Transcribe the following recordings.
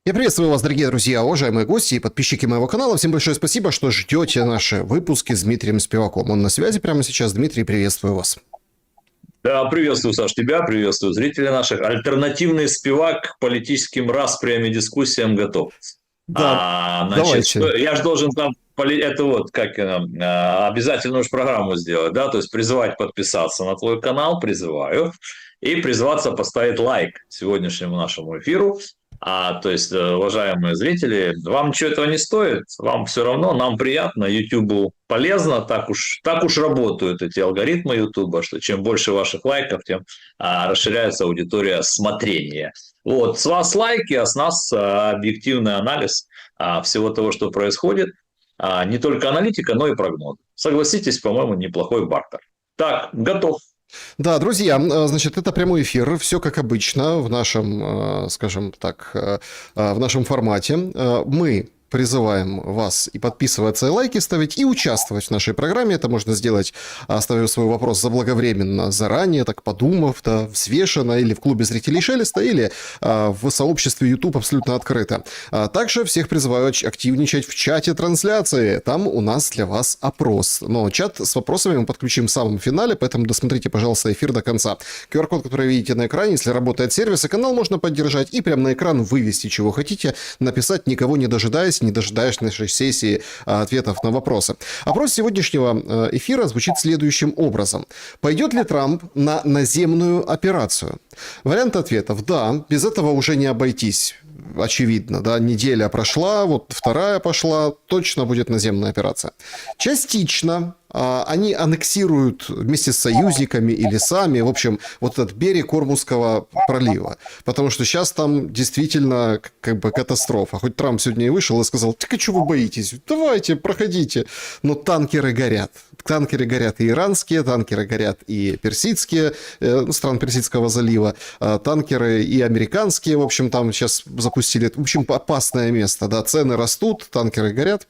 Я приветствую вас, дорогие друзья, уважаемые гости и подписчики моего канала. Всем большое спасибо, что ждете наши выпуски с Дмитрием Спиваком. Он на связи прямо сейчас. Дмитрий, приветствую вас. Да, приветствую, Саш, тебя, приветствую зрителей наших. Альтернативный спивак к политическим распрям и дискуссиям готов. Да, Значит, давайте. я же должен там это вот как обязательную уж программу сделать, да, то есть призвать подписаться на твой канал, призываю, и призваться поставить лайк сегодняшнему нашему эфиру. То есть, уважаемые зрители, вам ничего этого не стоит, вам все равно, нам приятно, YouTube полезно, так уж работают эти алгоритмы YouTube, что чем больше ваших лайков, тем расширяется аудитория смотрения. Вот, с вас лайки, а с нас объективный анализ всего того, что происходит, не только аналитика, но и прогноз. Согласитесь, по-моему, неплохой бартер. Так, готов. Да, друзья, значит, это прямой эфир, все как обычно в нашем, скажем так, в нашем формате. Мы призываем вас и подписываться, и лайки ставить, и участвовать в нашей программе. Это можно сделать, оставив свой вопрос заблаговременно, заранее, так подумав, да, взвешенно, или в клубе зрителей Шелеста, или в сообществе YouTube абсолютно открыто. Также всех призываю активничать в чате трансляции. Там у нас для вас опрос. Но чат с вопросами мы подключим в самом финале, поэтому досмотрите, пожалуйста, эфир до конца. QR-код, который видите на экране, если работает сервис, и канал можно поддержать, и прямо на экран вывести, чего хотите, написать, никого не дожидаясь, не дожидаешь нашей сессии ответов на вопросы. Опрос сегодняшнего эфира звучит следующим образом. Пойдет ли Трамп на наземную операцию? Вариант ответов: да, без этого уже не обойтись. Очевидно, да, неделя прошла, вот вторая пошла, точно будет наземная операция. Частично они аннексируют вместе с союзниками или сами, в общем, вот этот берег Ормузского пролива. Потому что сейчас там действительно как бы катастрофа. Хоть Трамп сегодня и вышел и сказал: так а что вы боитесь? Давайте, проходите. Но танкеры горят. Танкеры горят и иранские, танкеры горят и персидские, стран Персидского залива, танкеры и американские, в общем, там сейчас запустили, в общем, опасное место, да, цены растут, танкеры горят.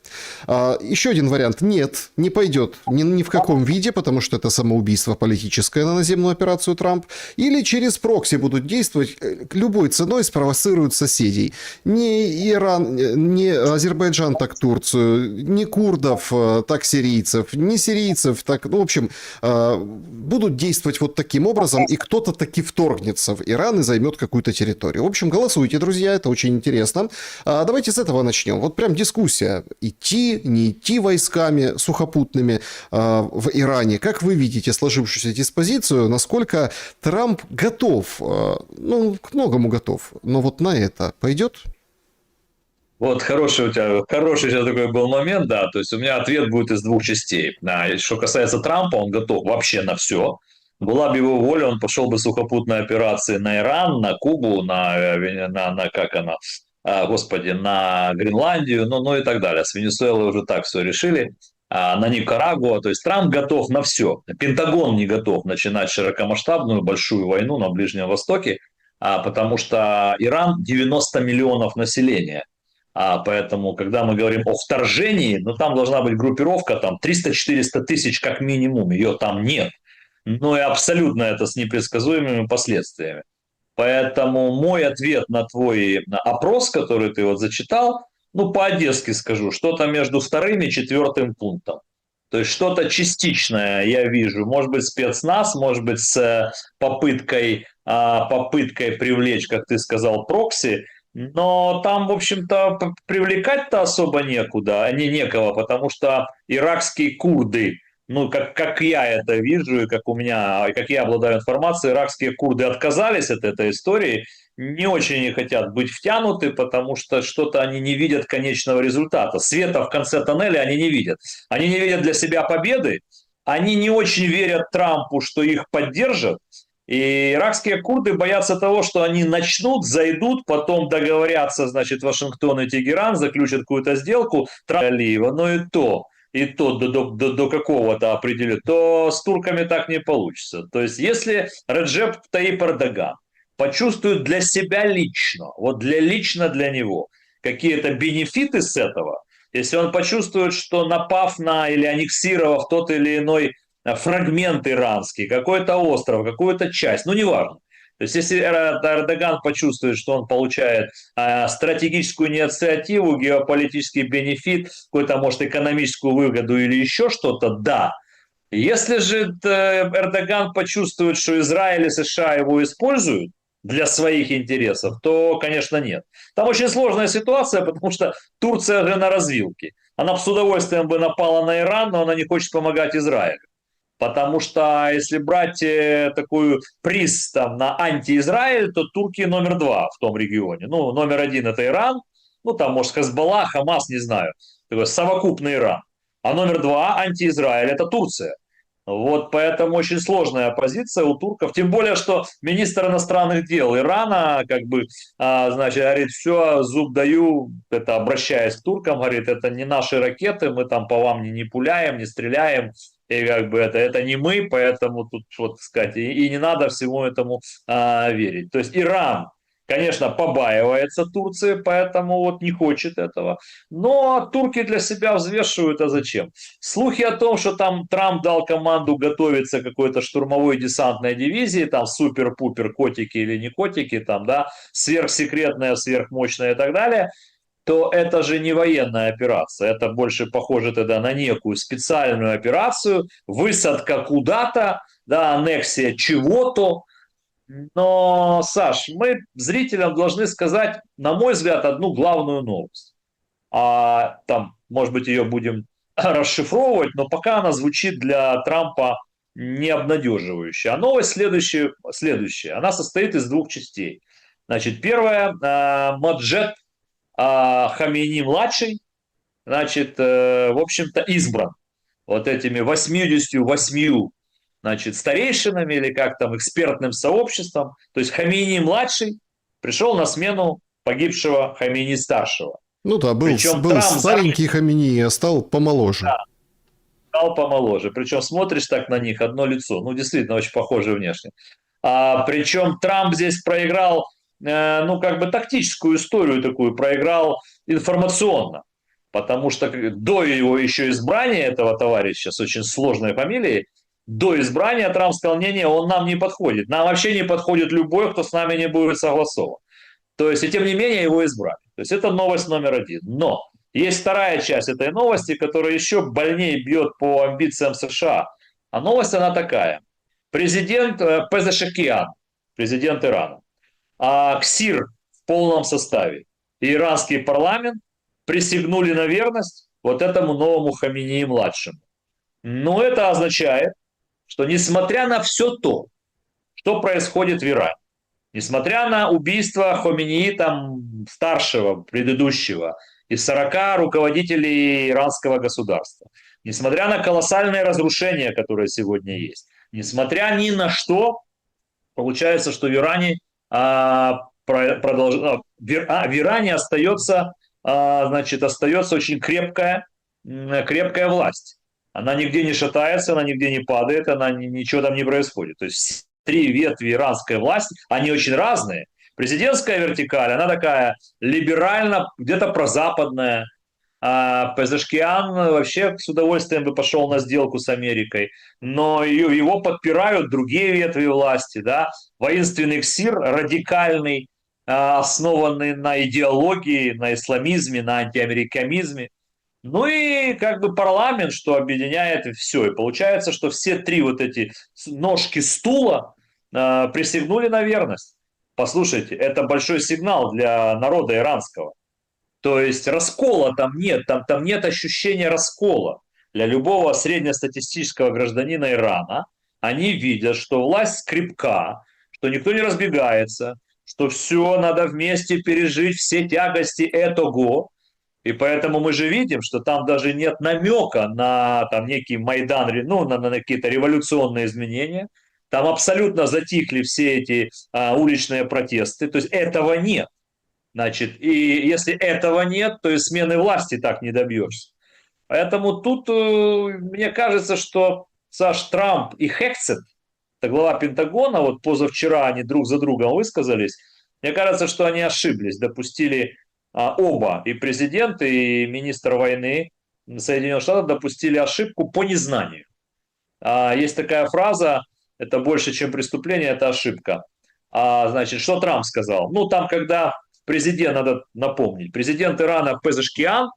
Еще один вариант: нет, не пойдет ни в каком виде, потому что это самоубийство политическое на наземную операцию Трамп, или через прокси будут действовать, любой ценой спровоцируют соседей. Не Иран, не Азербайджан, так Турцию, не курдов, так сирийцев, не сирийцев, так, ну, в общем, будут действовать вот таким образом, и кто-то таки вторгнется в Иран и займет какую-то территорию. В общем, голосуйте, друзья, это очень интересно. Давайте с этого начнем. Вот прям дискуссия. Идти, не идти войсками сухопутными в Иране. Как вы видите сложившуюся диспозицию, насколько Трамп готов, ну, к многому готов, но вот на это пойдет? Вот хороший у тебя, хороший сейчас такой был момент, да, то есть у меня ответ будет из двух частей. Что касается Трампа, он готов вообще на все. Была бы его воля, он пошел бы сухопутной операции на Иран, на Кубу, на как она, господи, на Гренландию, ну и так далее. С Венесуэлой уже так все решили. На Никарагуа, то есть Трамп готов на все. Пентагон не готов начинать широкомасштабную большую войну на Ближнем Востоке, потому что Иран 90 миллионов населения. Поэтому, когда мы говорим о вторжении, ну там должна быть группировка, там 300-400 тысяч как минимум, ее там нет. Но и абсолютно это с непредсказуемыми последствиями. Поэтому мой ответ на твой опрос, который ты вот зачитал, ну, по-одесски скажу, что-то между вторым и четвертым пунктом. То есть что-то частичное я вижу. Может быть, спецназ, может быть, с попыткой привлечь, как ты сказал, прокси. Но там, в общем-то, привлекать-то особо некого, потому что иракские курды, ну, как я это вижу, и как я обладаю информацией, иракские курды отказались от этой истории, не очень не хотят быть втянуты, потому что что-то они не видят конечного результата. Света в конце тоннеля они не видят. Они не видят для себя победы, они не очень верят Трампу, что их поддержат. И иракские курды боятся того, что они начнут, зайдут, потом договорятся, значит, Вашингтон и Тегеран, заключат какую-то сделку, Трамп и Алиева, но и то до какого-то определения, то с турками так не получится. То есть, если Реджеп Таyyip Эрдоган почувствует для себя лично, вот лично для него, какие-то бенефиты с этого, если он почувствует, что напав на или аннексировав тот или иной фрагмент иранский, какой-то остров, какую-то часть, ну неважно, То есть если Эрдоган почувствует, что он получает стратегическую инициативу, геополитический бенефит, какую-то, может, экономическую выгоду или еще что-то, да. Если же Эрдоган почувствует, что Израиль и США его используют для своих интересов, то, конечно, нет. Там очень сложная ситуация, потому что Турция же на развилке. Она бы с удовольствием бы напала на Иран, но она не хочет помогать Израилю. Потому что если брать такую приз там, на анти-Израиль, то Турки номер два в том регионе. Ну, номер один это Иран, ну там, может, Хезболла, Хамас, не знаю. Такой совокупный Иран. А номер два анти-Израиль это Турция. Вот поэтому очень сложная позиция у турков. Тем более, что министр иностранных дел Ирана, как бы, значит, говорит, все, зуб даю, это обращаясь к туркам, говорит, это не наши ракеты, мы там по вам не пуляем, не стреляем, и как бы это не мы, поэтому тут, вот, так сказать, и не надо всему этому верить. То есть Иран, конечно, побаивается Турции, поэтому вот не хочет этого. Но турки для себя взвешивают, а зачем? Слухи о том, что там Трамп дал команду готовиться к какой-то штурмовой десантной дивизии, там супер-пупер котики или не котики, там, да, сверхсекретная, сверхмощная и так далее, то это же не военная операция. Это больше похоже тогда на некую специальную операцию, высадка куда-то, да, аннексия чего-то. Но, Саш, мы зрителям должны сказать, на мой взгляд, одну главную новость. Там, может быть, ее будем расшифровывать, но пока она звучит для Трампа не обнадеживающе. А новость следующая. Она состоит из двух частей. Значит, первая, Маджед Хамини-младший, значит, в общем-то, избран вот этими 88, значит, старейшинами или как там, экспертным сообществом. То есть Хамини-младший пришел на смену погибшего Хамини-старшего. Ну да, Причем был Трамп старенький Хамини, а стал помоложе. стал помоложе. Причем смотришь так на них, одно лицо. Ну, действительно, очень похоже внешне. Причем Трамп здесь проиграл, ну, как бы тактическую историю такую, проиграл информационно. Потому что до его еще избрания этого товарища с очень сложной фамилией, до избрания Трамп сказал, не-не, он нам не подходит. Нам вообще не подходит любой, кто с нами не будет согласован. То есть, и тем не менее его избрали. То есть, это новость номер один. Но есть вторая часть этой новости, которая еще больнее бьет по амбициям США. А новость она такая. Президент Пезешкиан, президент Ирана, КСИР в полном составе и иранский парламент присягнули на верность вот этому новому Хаминеи-младшему. Но это означает, что несмотря на все то, что происходит в Иране, несмотря на убийство Хомейни, там, старшего, предыдущего, из 40 руководителей иранского государства, несмотря на колоссальные разрушения, которые сегодня есть, несмотря ни на что, получается, что в Иране, в Иране остается, значит, остается очень крепкая власть. Она нигде не шатается, она нигде не падает, ничего там не происходит. То есть три ветви иранской власти, они очень разные. Президентская вертикаль, она такая либерально, где-то прозападная. Пезешкиан вообще с удовольствием бы пошел на сделку с Америкой, но его подпирают другие ветви власти, да, воинственный КСИР, радикальный, основанный на идеологии, на исламизме, на антиамериканизме. Ну и как бы парламент, что объединяет все. И получается, что все три вот эти ножки стула присягнули на верность. Послушайте, это большой сигнал для народа иранского. То есть раскола там нет, там нет ощущения раскола. Для любого среднестатистического гражданина Ирана они видят, что власть крепка, что никто не разбегается, что все надо вместе пережить, все тягости этого. И поэтому мы же видим, что там даже нет намека на там, некий Майдан, ну, на какие-то революционные изменения. Там абсолютно затихли все эти уличные протесты. То есть этого нет. Значит, и если этого нет, то и смены власти так не добьешься. Поэтому тут мне кажется, что Саш Трамп и Хексет, это глава Пентагона, вот позавчера они друг за другом высказались, мне кажется, что они ошиблись, допустили оба, и президент, и министр войны Соединенных Штатов допустили ошибку по незнанию. Есть такая фраза, это больше, чем преступление, это ошибка. Значит, что Трамп сказал? Ну, там, когда президент, надо напомнить, президент Ирана Пезешкиан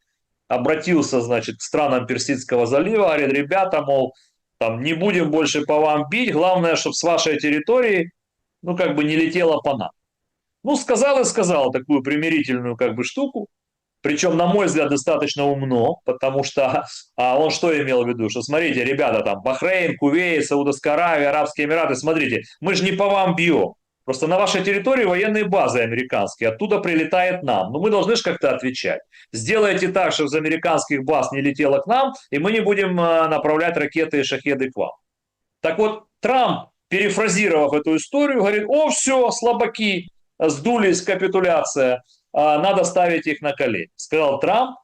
обратился, значит, к странам Персидского залива, говорит, ребята, мол, там, не будем больше по вам бить, главное, чтобы с вашей территории, ну, как бы не летело по нам. Ну, сказал и сказал такую примирительную, как бы, штуку, причем, на мой взгляд, достаточно умно, потому что он что имел в виду? Что, смотрите, ребята, там, Бахрейн, Кувейт, Саудовская Аравия, Арабские Эмираты, смотрите, мы же не по вам бьем. Просто на вашей территории военные базы американские, оттуда прилетает нам. Но мы должны же как-то отвечать. Сделайте так, чтобы из американских баз не летело к нам, и мы не будем направлять ракеты и шахеды к вам. Так вот, Трамп, перефразировав эту историю, говорит, о, все, слабаки, сдулись, капитуляция, надо ставить их на колени. Сказал Трамп.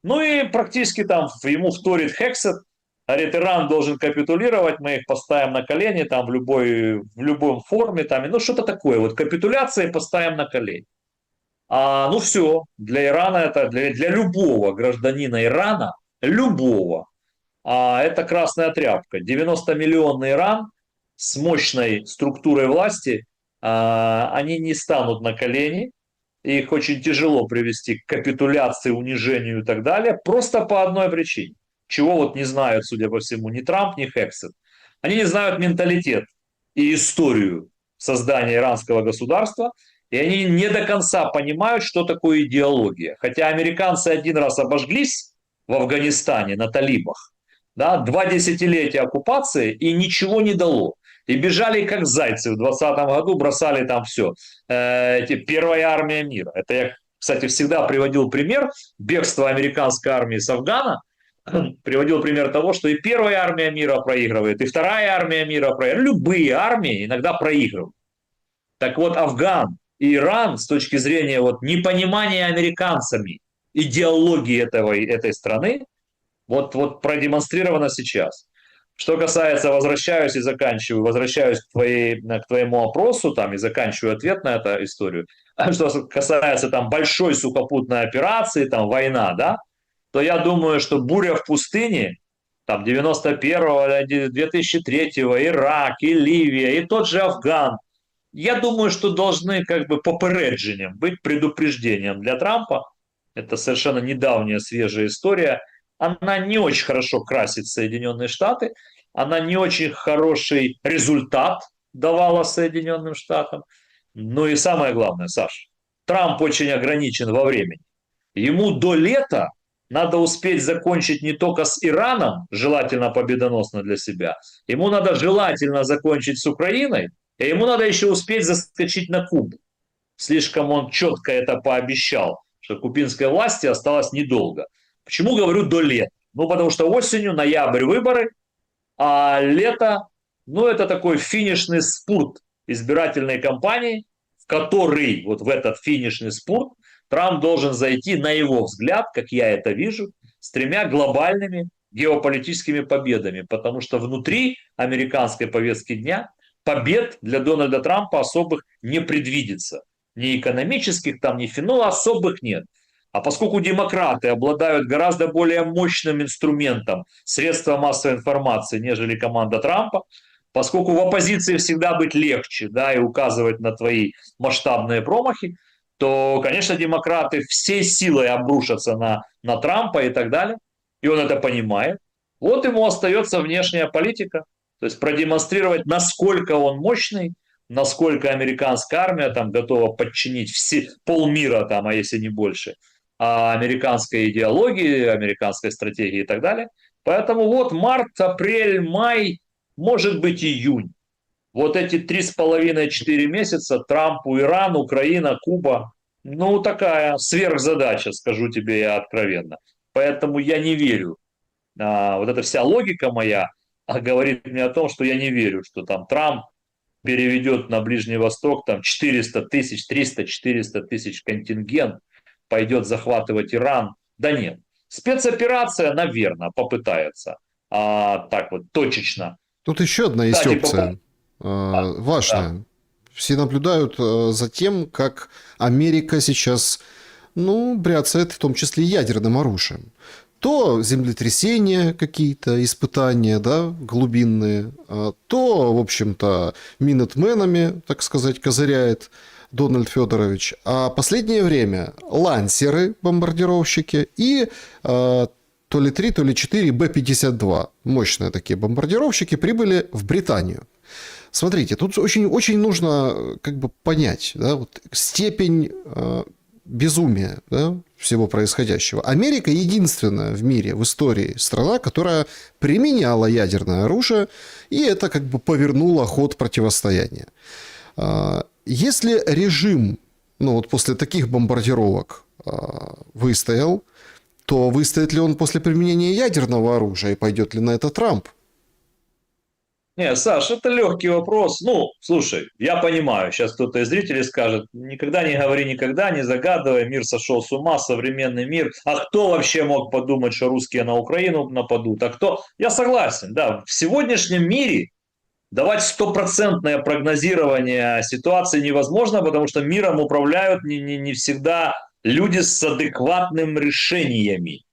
Ну и практически там ему вторит Хексет, говорит, Иран должен капитулировать, мы их поставим на колени там в любой форме, там, ну что-то такое, вот капитуляция и поставим на колени. Ну все, для Ирана это, для любого гражданина Ирана, любого, это красная тряпка. 90-миллионный Иран с мощной структурой власти, они не станут на колени, их очень тяжело привести к капитуляции, унижению и так далее, просто по одной причине. Чего вот не знают, судя по всему, ни Трамп, ни Хексет. Они не знают менталитет и историю создания иранского государства, и они не до конца понимают, что такое идеология. Хотя американцы один раз обожглись в Афганистане на талибах, да, 2 десятилетия оккупации, и ничего не дало. И бежали как зайцы в 2020 году, бросали там все. Первая армия мира. Это я, кстати, всегда приводил пример бегства американской армии с Афгана. Приводил пример того, что и первая армия мира проигрывает, и вторая армия мира проигрывает. Любые армии иногда проигрывают. Так вот, Афган и Иран с точки зрения вот непонимания американцами идеологии этой страны, вот продемонстрировано сейчас. Что касается, возвращаюсь к твоему вопросу там, и заканчиваю ответ на эту историю. Что касается там большой сухопутной операции, там война, да, то я думаю, что буря в пустыне, там 91-го, 2003-го, Ирак, и Ливия, и тот же Афган, я думаю, что должны как бы попереджением быть, предупреждением для Трампа. Это совершенно недавняя свежая история. Она не очень хорошо красит Соединенные Штаты, она не очень хороший результат давала Соединенным Штатам. Ну и самое главное, Саш, Трамп очень ограничен во времени. Ему до лета надо успеть закончить не только с Ираном, желательно победоносно для себя, ему надо желательно закончить с Украиной, и ему надо еще успеть заскочить на Кубу. Слишком он четко это пообещал, что кубинской власти осталось недолго. Почему говорю до лета? Ну, потому что осенью, ноябрь выборы, а лето, ну, это такой финишный спурт избирательной кампании, в который, вот в этот финишный спурт, Трамп должен зайти, на его взгляд, как я это вижу, с 3 глобальными геополитическими победами, потому что внутри американской повестки дня побед для Дональда Трампа особых не предвидится. Ни экономических, там, ни особых нет. А поскольку демократы обладают гораздо более мощным инструментом средства массовой информации, нежели команда Трампа, поскольку в оппозиции всегда быть легче, да, и указывать на твои масштабные промахи, то, конечно, демократы всей силой обрушатся на Трампа и так далее. И он это понимает. Вот ему остается внешняя политика. То есть продемонстрировать, насколько он мощный, насколько американская армия там готова подчинить полмира, там, а если не больше, американской идеологии, американской стратегии и так далее. Поэтому вот март, апрель, май, может быть июнь. Вот эти 3,5-4 месяца Трампу, Иран, Украина, Куба, ну такая сверхзадача, скажу тебе я откровенно. Поэтому я не верю. Вот эта вся логика моя говорит мне о том, что я не верю, что там Трамп переведет на Ближний Восток там 400 тысяч, 300-400 тысяч контингент, пойдет захватывать Иран. Да нет. Спецоперация, наверное, попытается. Так вот, точечно. Тут еще одна есть Кстати, опция, важная. Да. Все наблюдают за тем, как Америка сейчас, ну, бряцает в том числе ядерным оружием. то землетрясения какие-то, испытания, да, глубинные, то, в общем-то, минетменами, так сказать, козыряет Дональд Федорович. А последнее время лансеры, бомбардировщики, и то ли 3, то ли 4 Б-52, мощные такие бомбардировщики, прибыли в Британию. Смотрите, тут очень, очень нужно как бы понять, да, вот степень безумия, да, всего происходящего. Америка единственная в мире, в истории страна, которая применяла ядерное оружие, и это как бы повернуло ход противостояния. Если режим, ну вот после таких бомбардировок выстоял, то выстоит ли он после применения ядерного оружия и пойдет ли на это Трамп? Не, Саш, это легкий вопрос. Ну, слушай, я понимаю, сейчас кто-то из зрителей скажет, никогда не говори никогда, не загадывай, мир сошел с ума, современный мир. А кто вообще мог подумать, что русские на Украину нападут? А кто? Я согласен, да, в сегодняшнем мире давать стопроцентное прогнозирование ситуации невозможно, потому что миром управляют не всегда люди с адекватными решениями.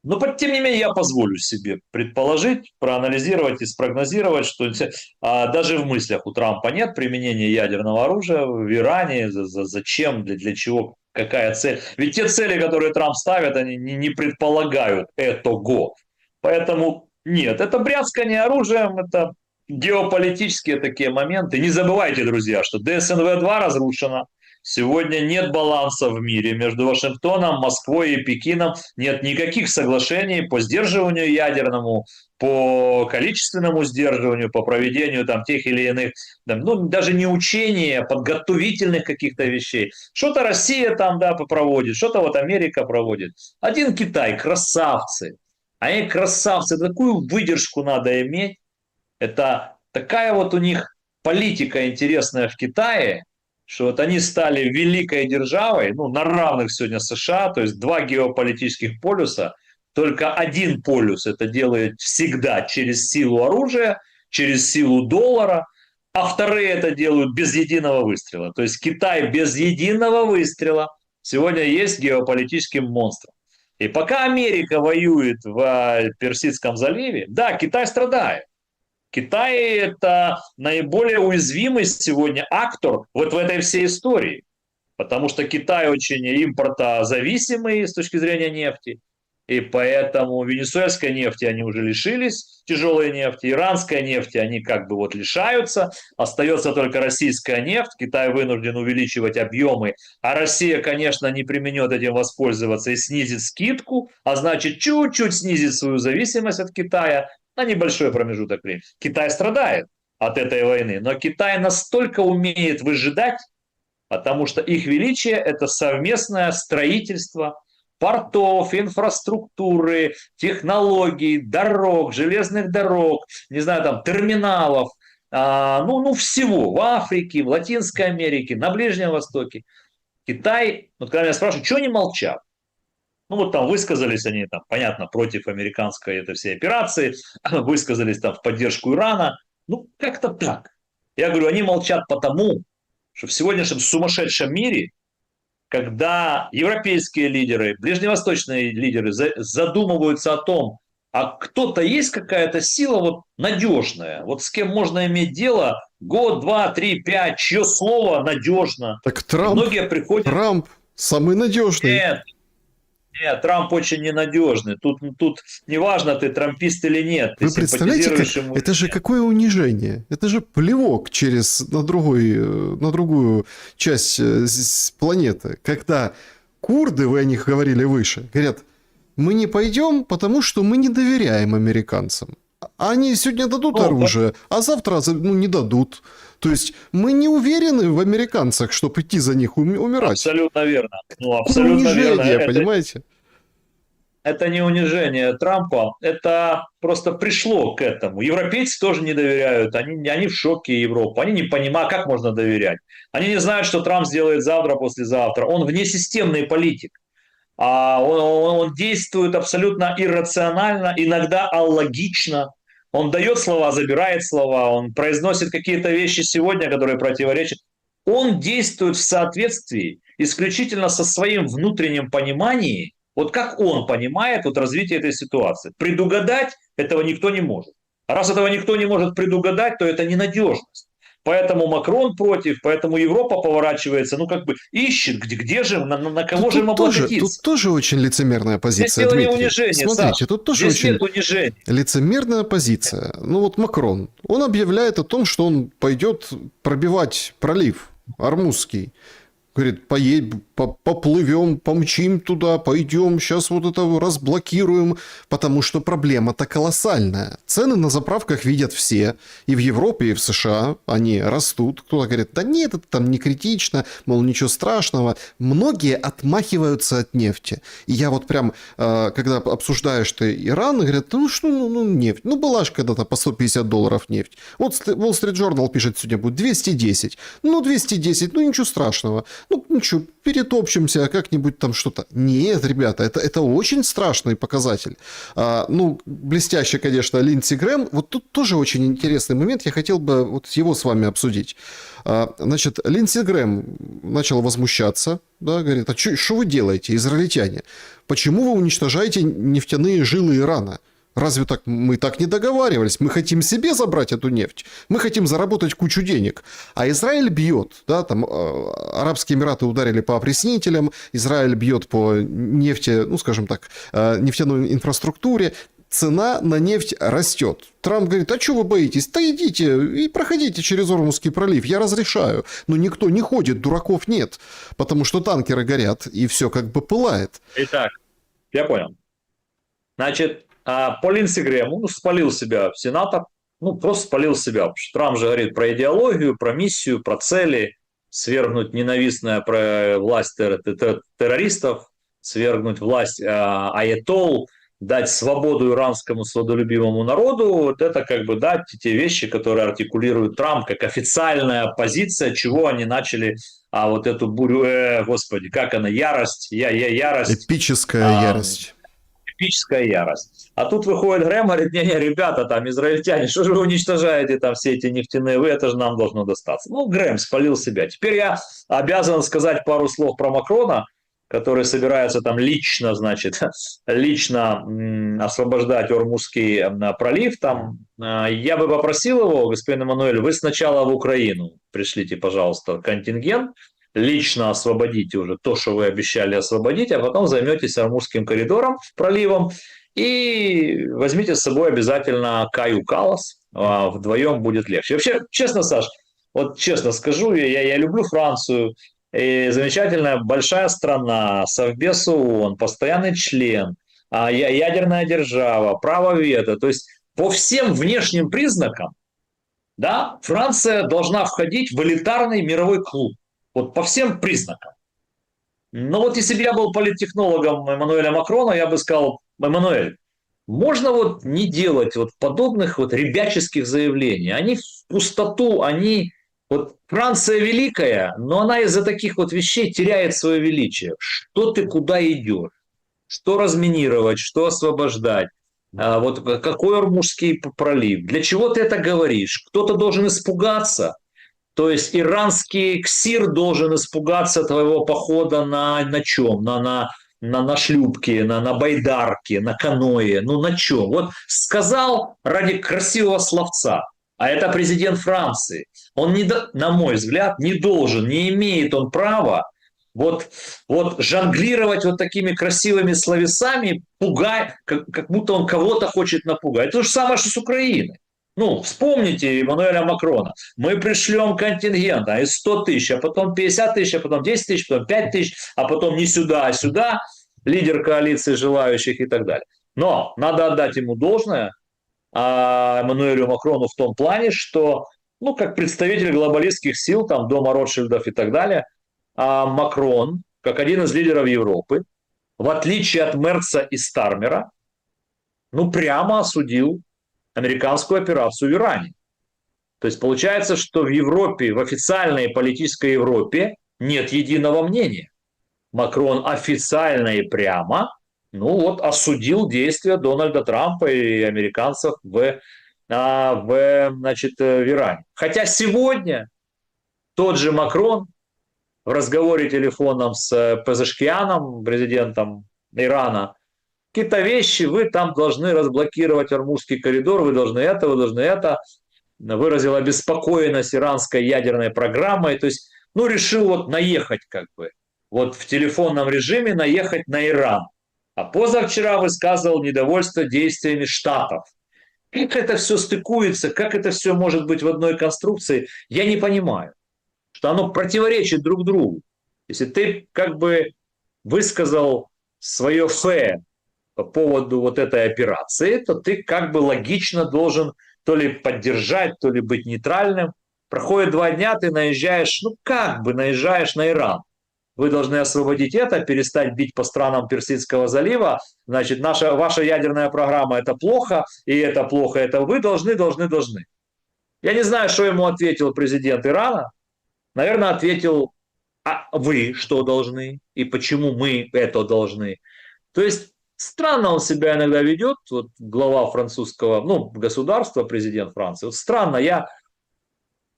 Но, тем не менее, я позволю себе предположить, проанализировать и спрогнозировать, что даже в мыслях у Трампа нет применения ядерного оружия в Иране. Зачем, для чего, какая цель? Ведь те цели, которые Трамп ставит, они не предполагают этого. Поэтому нет, это бряцкание оружием, это геополитические такие моменты. Не забывайте, друзья, что ДСНВ-2 разрушена. Сегодня нет баланса в мире между Вашингтоном, Москвой и Пекином. Нет никаких соглашений по сдерживанию ядерному, по количественному сдерживанию, по проведению там тех или иных, ну, даже не учения, подготовительных каких-то вещей. Что-то Россия там, да, проводит, что-то вот Америка проводит. Один Китай, красавцы. Они красавцы, такую выдержку надо иметь. Это такая вот у них политика интересная в Китае, что вот они стали великой державой, ну, на равных сегодня США, то есть два геополитических полюса, только один полюс это делает всегда через силу оружия, через силу доллара, а вторые это делают без единого выстрела. То есть Китай без единого выстрела сегодня есть геополитическим монстром. И пока Америка воюет в Персидском заливе, да, Китай страдает. Китай – это наиболее уязвимый сегодня актор вот в этой всей истории, потому что Китай очень импортозависимый с точки зрения нефти, и поэтому венесуэльской нефти они уже лишились, тяжелой нефти, иранской нефти они как бы вот лишаются, остается только российская нефть, Китай вынужден увеличивать объемы, а Россия, конечно, не применет этим воспользоваться и снизит скидку, а значит чуть-чуть снизит свою зависимость от Китая, на небольшой промежуток времени. Китай страдает от этой войны, но Китай настолько умеет выжидать, потому что их величие – это совместное строительство портов, инфраструктуры, технологий, дорог, железных дорог, не знаю, там, терминалов, ну, всего в Африке, в Латинской Америке, на Ближнем Востоке. Китай, вот когда меня спрашивают, что они молчат? Ну вот там высказались они, там, понятно, против американской этой всей операции, высказались там в поддержку Ирана. Ну, как-то так. Я говорю, они молчат потому, что в сегодняшнем сумасшедшем мире, когда европейские лидеры, ближневосточные лидеры задумываются о том, а кто-то есть какая-то сила вот надежная, вот с кем можно иметь дело год, два, три, пять, чье слово надежно. Так И многие приходят... Трамп самый надежный. Нет, Трамп очень ненадежный. Тут неважно, ты трампист или нет. Ты Вы представляете, ему это же какое унижение? Это же плевок на другую часть планеты. Когда курды, вы о них говорили выше, говорят, мы не пойдем, потому что мы не доверяем американцам. Они сегодня дадут оружие, а завтра не дадут. То есть мы не уверены в американцах, чтобы идти за них умирать. Абсолютно верно. Абсолютно унижение, верно. Понимаете? Это не унижение Трампа, это просто пришло к этому. Европейцы тоже не доверяют, они в шоке, Европа. Они не понимают, как можно доверять. Они не знают, что Трамп сделает завтра, послезавтра. Он внесистемный политик. Он действует абсолютно иррационально, иногда аллогично. Он дает слова, забирает слова, он произносит какие-то вещи сегодня, которые противоречат. Он действует в соответствии исключительно со своим внутренним пониманием Вот как он понимает вот развитие этой ситуации? Предугадать этого никто не может. А раз этого никто не может предугадать, то это ненадежность. Поэтому Макрон против, поэтому Европа поворачивается, ну как бы ищет, где же, на кого же им Тут облокотиться. тоже очень лицемерная Здесь позиция, дело не Дмитрий. унижения, Смотрите, Саша. тут тоже Здесь очень нет унижения. лицемерная позиция. Ну вот Макрон, он объявляет о том, что он пойдет пробивать пролив Ормузский. Говорит, поплывем, помчим туда, пойдем, сейчас вот это разблокируем, потому что проблема-то колоссальная. Цены на заправках видят все, и в Европе, и в США они растут. Кто-то говорит, да нет, это там не критично, мол, ничего страшного. Многие отмахиваются от нефти. И я вот прям, когда обсуждаешь ты Иран, говорят, ну что, ну нефть, ну была же когда-то по $150 нефть. Вот Wall Street Journal пишет, сегодня будет 210. Ну 210, ну ничего страшного. Ну, ничего, перетопчемся, как-нибудь там что-то. Нет, ребята, это очень страшный показатель. Ну, блестяще, конечно, Линдси Грэм. Вот тут тоже очень интересный момент. Я хотел бы вот его с вами обсудить. Значит, Линдси Грэм начал возмущаться, да, говорит, а что вы делаете, израильтяне? Почему вы уничтожаете нефтяные жилы Ирана? Разве так мы так не договаривались? Мы хотим себе забрать эту нефть. Мы хотим заработать кучу денег. А Израиль бьет. Да, там Арабские Эмираты ударили по опреснителям. Израиль бьет по нефти, ну, скажем так, нефтяной инфраструктуре. Цена на нефть растет. Трамп говорит, а что вы боитесь? Да идите и проходите через Ормузский пролив, я разрешаю. Но никто не ходит, дураков нет. Потому что танкеры горят, и все как бы пылает. Итак, я понял. Значит, по Линдси Грэму, ну, спалил себя сенатор, ну, просто спалил себя. Потому что Трамп же говорит про идеологию, про миссию, про цели, свергнуть ненавистную власть террористов, свергнуть власть аятолл, дать свободу иранскому свободолюбивому народу. Вот это как бы, да, те вещи, которые артикулирует Трамп как официальная позиция, чего они начали вот эту бурю, господи, как она, ярость, ярость. Эпическая ярость. Эпическая ярость. А тут выходит Грэм, говорит, не, ребята, там, израильтяне, что же вы уничтожаете там все эти нефтяные, это же нам должно достаться. Ну, Грэм спалил себя. Теперь я обязан сказать пару слов про Макрона, который собирается там лично, значит, лично освобождать Ормузский пролив. Там, я бы попросил его, господин Эммануэль, вы сначала в Украину пришлите, пожалуйста, контингент, лично освободите уже то, что вы обещали освободить, а потом займетесь Ормузским коридором, проливом, и возьмите с собой обязательно Каю Каллас, вдвоем будет легче. Вообще, честно, Саш, вот честно скажу, я люблю Францию, и замечательная большая страна, Совбез ООН, постоянный член, ядерная держава, право вето, то есть по всем внешним признакам, да, Франция должна входить в элитарный мировой клуб. Вот по всем признакам. Но вот если бы я был политтехнологом Эммануэля Макрона, я бы сказал, Эммануэль, можно вот не делать вот подобных вот ребяческих заявлений. Они в пустоту, они... Вот Франция великая, но она из-за таких вот вещей теряет свое величие. Что ты куда идешь? Что разминировать, что освобождать? Вот какой Ормузский пролив? Для чего ты это говоришь? Кто-то должен испугаться. То есть иранский ксир должен испугаться твоего похода на чем? На шлюпке, на байдарке, на каное. Ну на чем? Вот сказал ради красивого словца. А это президент Франции. Он, на мой взгляд, не должен, не имеет он права вот жонглировать вот такими красивыми словесами, пугая, как будто он кого-то хочет напугать. То же самое, что с Украиной. Ну, вспомните Эммануэля Макрона. Мы пришлем контингент, из 100 тысяч, а потом 50 тысяч, а потом 10 тысяч, потом 5 тысяч, а потом не сюда, а сюда, лидер коалиции желающих и так далее. Но надо отдать ему должное, Эммануэлю Макрону в том плане, что, ну, как представитель глобалистских сил, там, дома Ротшильдов и так далее, Макрон, как один из лидеров Европы, в отличие от Мерца и Стармера, ну, прямо осудил американскую операцию в Иране. То есть получается, что в Европе, в официальной политической Европе нет единого мнения. Макрон официально и прямо, ну вот, осудил действия Дональда Трампа и американцев в Иране. Хотя сегодня тот же Макрон в разговоре телефонном с Пезешкианом, президентом Ирана, какие-то вещи вы там должны разблокировать Ормузский коридор, вы должны это, выразил обеспокоенность иранской ядерной программой, то есть, ну, решил вот наехать как бы, вот в телефонном режиме наехать на Иран. А позавчера высказывал недовольство действиями Штатов. Как это все стыкуется, как это все может быть в одной конструкции, я не понимаю. Что оно противоречит друг другу. Если ты как бы высказал свое фе по поводу вот этой операции, то ты как бы логично должен то ли поддержать, то ли быть нейтральным. Проходит 2 дня, ты наезжаешь, ну как бы наезжаешь на Иран. Вы должны освободить это, перестать бить по странам Персидского залива. Значит, ваша ядерная программа – это плохо, и это плохо, это вы должны. Я не знаю, что ему ответил президент Ирана. Наверное, ответил, а вы что должны, и почему мы это должны. То есть странно он себя иногда ведет, вот глава французского, ну, государства, президент Франции. Вот странно, я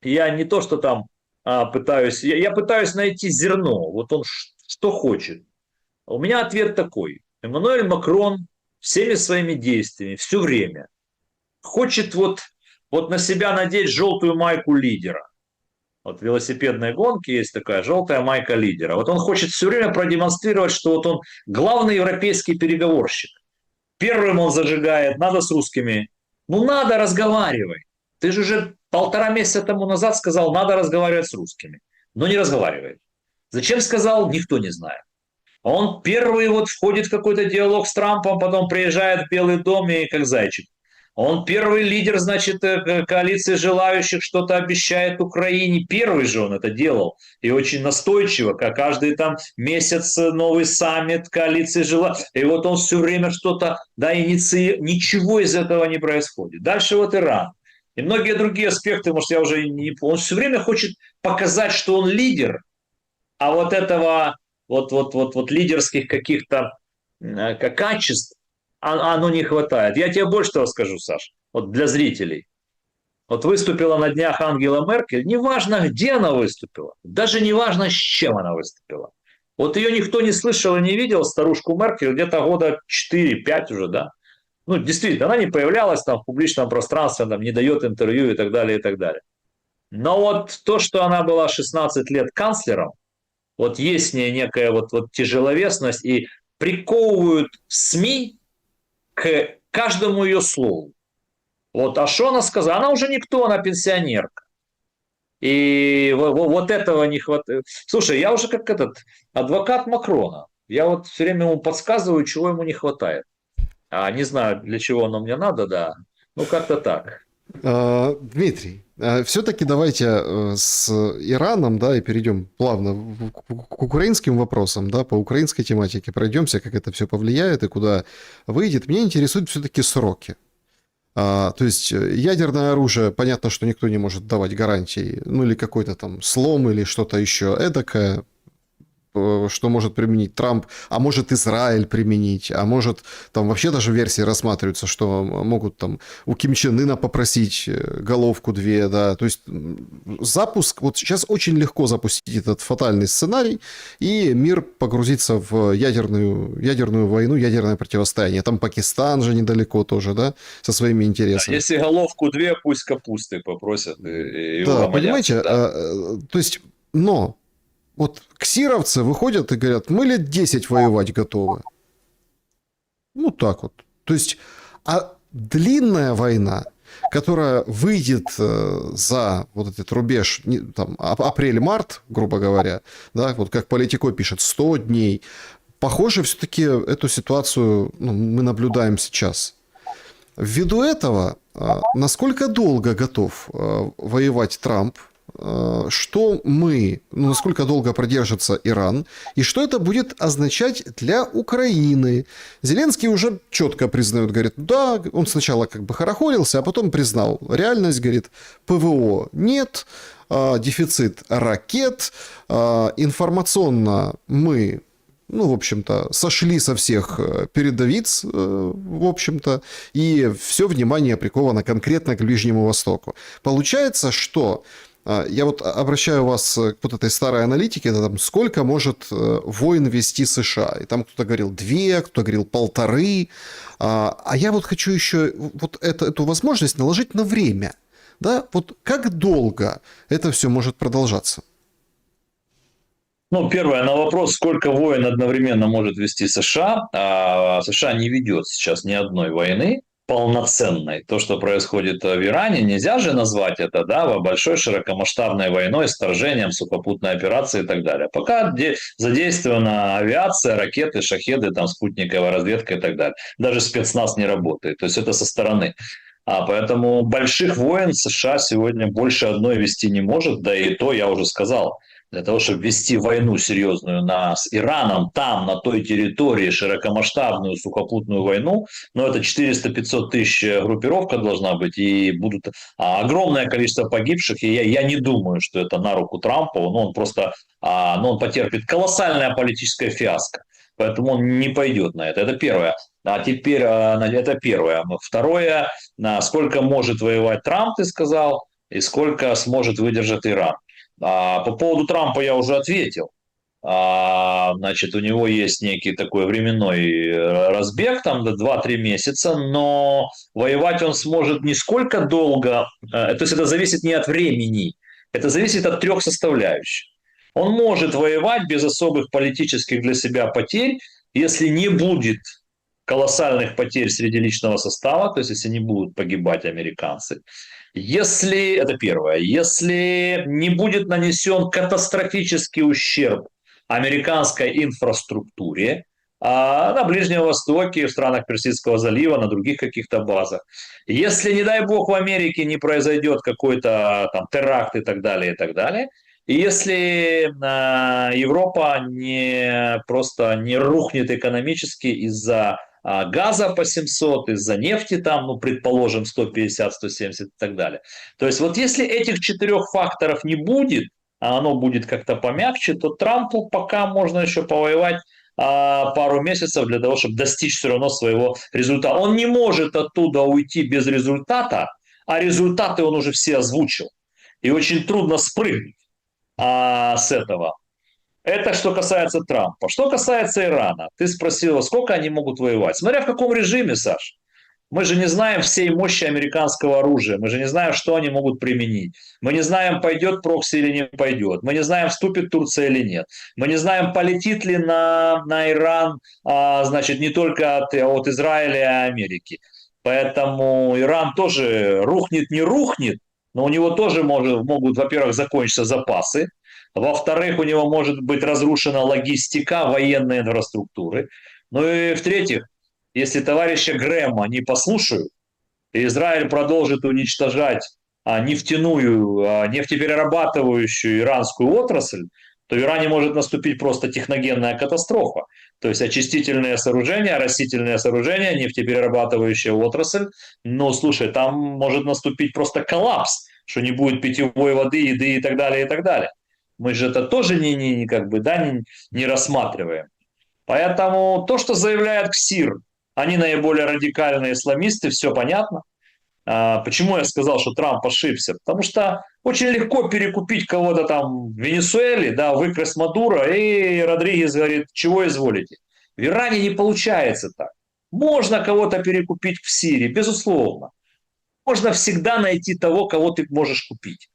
не то, что там пытаюсь, я пытаюсь найти зерно, вот он что хочет. У меня ответ такой. Эммануэль Макрон всеми своими действиями, все время хочет вот на себя надеть желтую майку лидера. Вот в велосипедной гонке есть такая желтая майка лидера. Вот он хочет все время продемонстрировать, что вот он главный европейский переговорщик. Первым он зажигает, надо с русскими. Ну надо, разговаривай. Ты же уже 1,5 месяца тому назад сказал, надо разговаривать с русскими. Но не разговаривает. Зачем сказал, никто не знает. Он первый вот входит в какой-то диалог с Трампом, потом приезжает в Белый дом и как зайчик. Он первый лидер, значит, коалиции желающих, что-то обещает Украине. Первый же он это делал. И очень настойчиво, как каждый там месяц новый саммит коалиции желающих. И вот он все время что-то, да, инициирует. Ничего из этого не происходит. Дальше вот Иран. И многие другие аспекты, может, я уже не помню. Он все время хочет показать, что он лидер, а вот этого вот лидерских каких-то качеств оно не хватает. Я тебе больше того скажу, Саш, вот для зрителей. Вот выступила на днях Ангела Меркель, неважно, где она выступила, даже неважно, с чем она выступила. Вот ее никто не слышал и не видел, старушку Меркель, где-то года 4-5 уже, да. Ну, действительно, она не появлялась там в публичном пространстве, там, не дает интервью и так далее, и так далее. Но вот то, что она была 16 лет канцлером, вот есть в ней некая вот тяжеловесность, и приковывают СМИ к каждому ее слову. Вот, а что она сказала? Она уже никто, она пенсионерка. И вот этого не хватает. Слушай, я уже как этот адвокат Макрона. Я вот все время ему подсказываю, чего ему не хватает. Не знаю, для чего оно мне надо, да. Ну, как-то так. Дмитрий, все-таки давайте с Ираном, да, и перейдем плавно к украинским вопросам, да, по украинской тематике пройдемся, как это все повлияет и куда выйдет. Меня интересуют все-таки сроки. То есть ядерное оружие, понятно, что никто не может давать гарантий, ну или какой-то там слом или что-то еще эдакое, что может применить Трамп, а может Израиль применить, а может там вообще даже версии рассматриваются, что могут там у Ким Чен Ына попросить головку 2, да, то есть запуск, вот сейчас очень легко запустить этот фатальный сценарий, и мир погрузится в ядерную войну, ядерное противостояние. Там Пакистан же недалеко тоже, да, со своими интересами. Да, если головку 2, пусть капусты попросят. И да, понимаете, да. То есть, но вот ксировцы выходят и говорят, мы лет 10 воевать готовы. Ну, так вот. То есть, а длинная война, которая выйдет за вот этот рубеж, там, апрель-март, грубо говоря, да, вот как Политико пишет, 100 дней, похоже, все-таки эту ситуацию мы наблюдаем сейчас. Ввиду этого, насколько долго готов воевать Трамп, что насколько долго продержится Иран, и что это будет означать для Украины. Зеленский уже четко признает, говорит, да, он сначала как бы хорохорился, а потом признал реальность, говорит, ПВО нет, дефицит ракет, информационно мы, в общем-то, сошли со всех передовиц, в общем-то, и все внимание приковано конкретно к Ближнему Востоку. Получается, что Я вот обращаю вас к вот этой старой аналитике, это там, сколько может войн вести США. И там кто-то говорил 2, кто-то говорил 1,5. А я вот хочу еще вот эту возможность наложить на время. Да? Вот как долго это все может продолжаться? Ну, первое, на вопрос, сколько войн одновременно может вести США. США не ведет сейчас ни одной войны полноценной. То, что происходит в Иране, нельзя же назвать это, да, большой широкомасштабной войной с вторжением, сухопутной операцией и так далее. Пока задействована авиация, ракеты, шахеды, там, спутниковая разведка и так далее. Даже спецназ не работает. То есть это со стороны. Поэтому больших войн США сегодня больше одной вести не может, да и то я уже сказал. Для того, чтобы вести войну серьезную с Ираном, там, на той территории, широкомасштабную сухопутную войну, но это 400-500 тысяч группировка должна быть, и будут огромное количество погибших, и я не думаю, что это на руку Трампу, он просто он потерпит колоссальное политическое фиаско. Поэтому он не пойдет на это. Это первое. А теперь это первое. Второе, сколько может воевать Трамп, ты сказал, и сколько сможет выдержать Иран. По поводу Трампа я уже ответил. Значит, у него есть некий такой временной разбег, там до 2-3 месяца, но воевать он сможет не сколько долго, то есть это зависит не от времени, это зависит от 3 составляющих. Он может воевать без особых политических для себя потерь, если не будет колоссальных потерь среди личного состава, то есть если не будут погибать американцы. Если, это первое, если не будет нанесен катастрофический ущерб американской инфраструктуре на Ближнем Востоке, в странах Персидского залива, на других каких-то базах, если, не дай бог, в Америке не произойдет какой-то там теракт и так далее, и если Европа просто не рухнет экономически из-за газа по 700, из-за нефти там, предположим, 150, 170 и так далее. То есть вот если этих 4 факторов не будет, а оно будет как-то помягче, то Трампу пока можно еще повоевать пару месяцев для того, чтобы достичь все равно своего результата. Он не может оттуда уйти без результата, а результаты он уже все озвучил. И очень трудно спрыгнуть с этого. Это что касается Трампа. Что касается Ирана, ты спросила, сколько они могут воевать. Смотря в каком режиме, Саш. Мы же не знаем всей мощи американского оружия. Мы же не знаем, что они могут применить. Мы не знаем, пойдет прокси или не пойдет. Мы не знаем, вступит Турция или нет. Мы не знаем, полетит ли на Иран, значит, не только от Израиля и Америки. Поэтому Иран тоже рухнет, не рухнет, но у него тоже могут, во-первых, закончиться запасы. Во-вторых, у него может быть разрушена логистика военной инфраструктуры. Ну и в-третьих, если товарища Грэма не послушают, и Израиль продолжит уничтожать нефтеперерабатывающую иранскую отрасль, то в Иране может наступить просто техногенная катастрофа. То есть очистительные сооружения, оросительные сооружения, нефтеперерабатывающая отрасль. Ну, слушай, там может наступить просто коллапс, что не будет питьевой воды, еды и так далее, и так далее. Мы же это тоже не рассматриваем. Поэтому то, что заявляет КСИР, они наиболее радикальные исламисты, все понятно. Почему я сказал, что Трамп ошибся? Потому что очень легко перекупить кого-то там в Венесуэле, да, выкрасть Мадуро, и Родригес говорит, чего изволите. В Иране не получается так. Можно кого-то перекупить в Сирии, безусловно. Можно всегда найти того, кого ты можешь купить.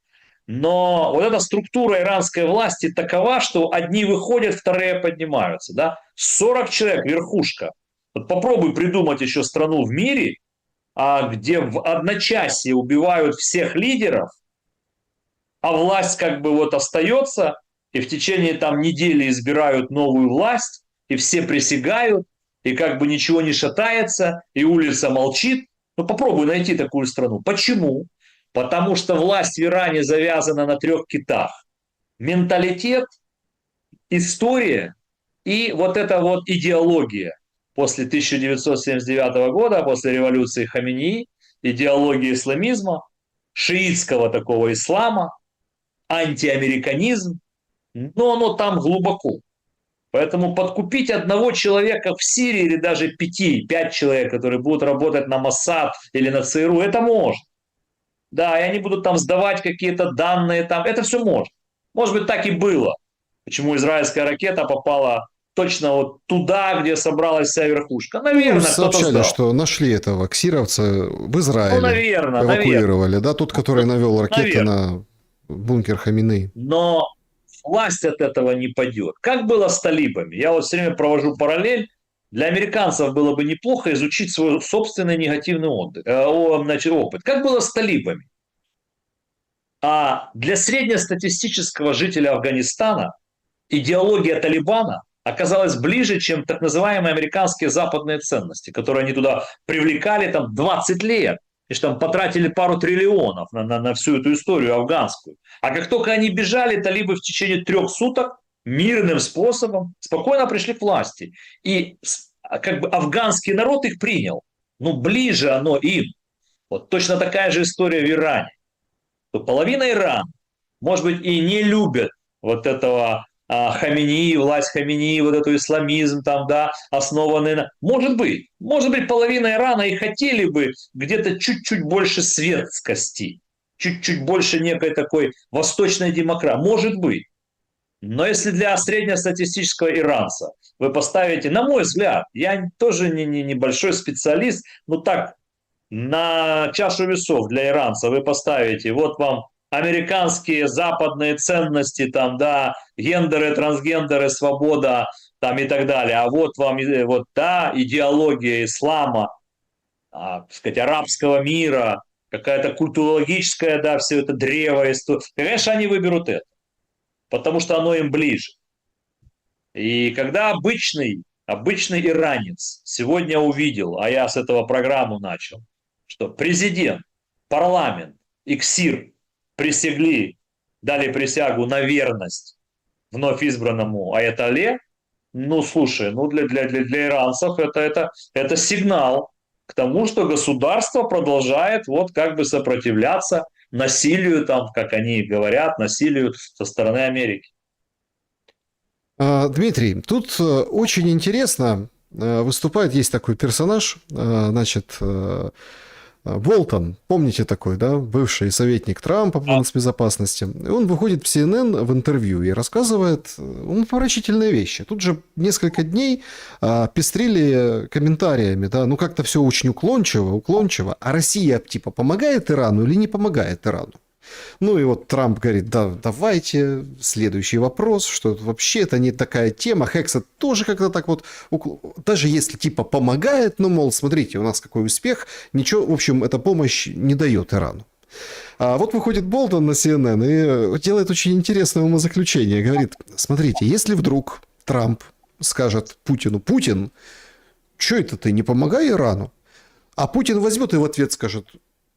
Но вот эта структура иранской власти такова, что одни выходят, вторые поднимаются. Да? 40 человек, верхушка. Вот попробуй придумать еще страну в мире, где в одночасье убивают всех лидеров, а власть как бы вот остается, и в течение там недели избирают новую власть, и все присягают, и как бы ничего не шатается, и улица молчит. Ну попробуй найти такую страну. Почему? Потому что власть в Иране завязана на 3 китах. Менталитет, история и вот эта вот идеология. После 1979 года, после революции Хаминеи, идеология исламизма, шиитского такого ислама, антиамериканизм, но оно там глубоко. Поэтому подкупить одного человека в Сирии или даже 5 человек, которые будут работать на Моссад или на ЦРУ, это можно. да, и они будут там сдавать какие-то данные, там, это все может. Может быть, так и было. Почему израильская ракета попала точно вот туда, где собралась вся верхушка. Ну, Наверное, кто-то сообщали, сдал. что нашли этого ксировца в Ну, Израиле, наверное. эвакуировали, да, тот, который навел ракеты Наверное. на бункер Хаминеи. Но власть от этого не падет. Как было с талибами? Я вот все время провожу параллель. Для американцев было бы неплохо изучить свой собственный негативный опыт. Как было с талибами? А для среднестатистического жителя Афганистана идеология Талибана оказалась ближе, чем так называемые американские западные ценности, которые они туда привлекали там 20 лет. И что там потратили пару триллионов на всю эту историю афганскую. А как только они бежали, талибы в течение 3 суток мирным способом спокойно пришли к власти. И как бы афганский народ их принял. Ну, ближе оно им. Вот точно такая же история в Иране. То половина Ирана, может быть, и не любят вот этого Хаменеи, власть Хаменеи, вот эту исламизм там, да, основанный на... Может быть, половина Ирана и хотели бы где-то чуть-чуть больше светскости, чуть-чуть больше некой такой восточной демократии. Может быть. Но если для среднестатистического иранца вы поставите, на мой взгляд, я тоже не большой специалист, но так, на чашу весов для иранца вы поставите, вот вам американские западные ценности, там, да, гендеры, трансгендеры, свобода, там и так далее, а вот вам вот та идеология ислама, так сказать, арабского мира, какая-то культурологическая, да, все это древо, конечно, они выберут это, потому что оно им ближе. И когда обычный иранец сегодня увидел, а я с этого программу начал, что президент, парламент и КСИР присягли, дали присягу на верность вновь избранному Аятолле, ну, слушай, ну, для иранцев это сигнал к тому, что государство продолжает вот как бы сопротивляться насилию, там, как они говорят, насилию со стороны Америки. Дмитрий, тут очень интересно выступает, есть такой персонаж, значит, Болтон, помните такой, да, бывший советник Трампа по нацбезопасности. И он выходит в CNN в интервью и рассказывает умопомрачительные вещи. Тут же несколько дней пестрили комментариями, да, ну как-то все очень уклончиво, а Россия типа помогает Ирану или не помогает Ирану? Ну и вот Трамп говорит, да, давайте, следующий вопрос, что вообще это не такая тема. Хекса тоже как-то так вот, даже если типа помогает, ну, мол, смотрите, у нас какой успех, ничего, в общем, эта помощь не дает Ирану. А вот выходит Болтон на CNN и делает очень интересное умозаключение. Говорит, смотрите, если вдруг Трамп скажет Путину, Путин, что это ты, не помогай Ирану? А Путин возьмет и в ответ скажет,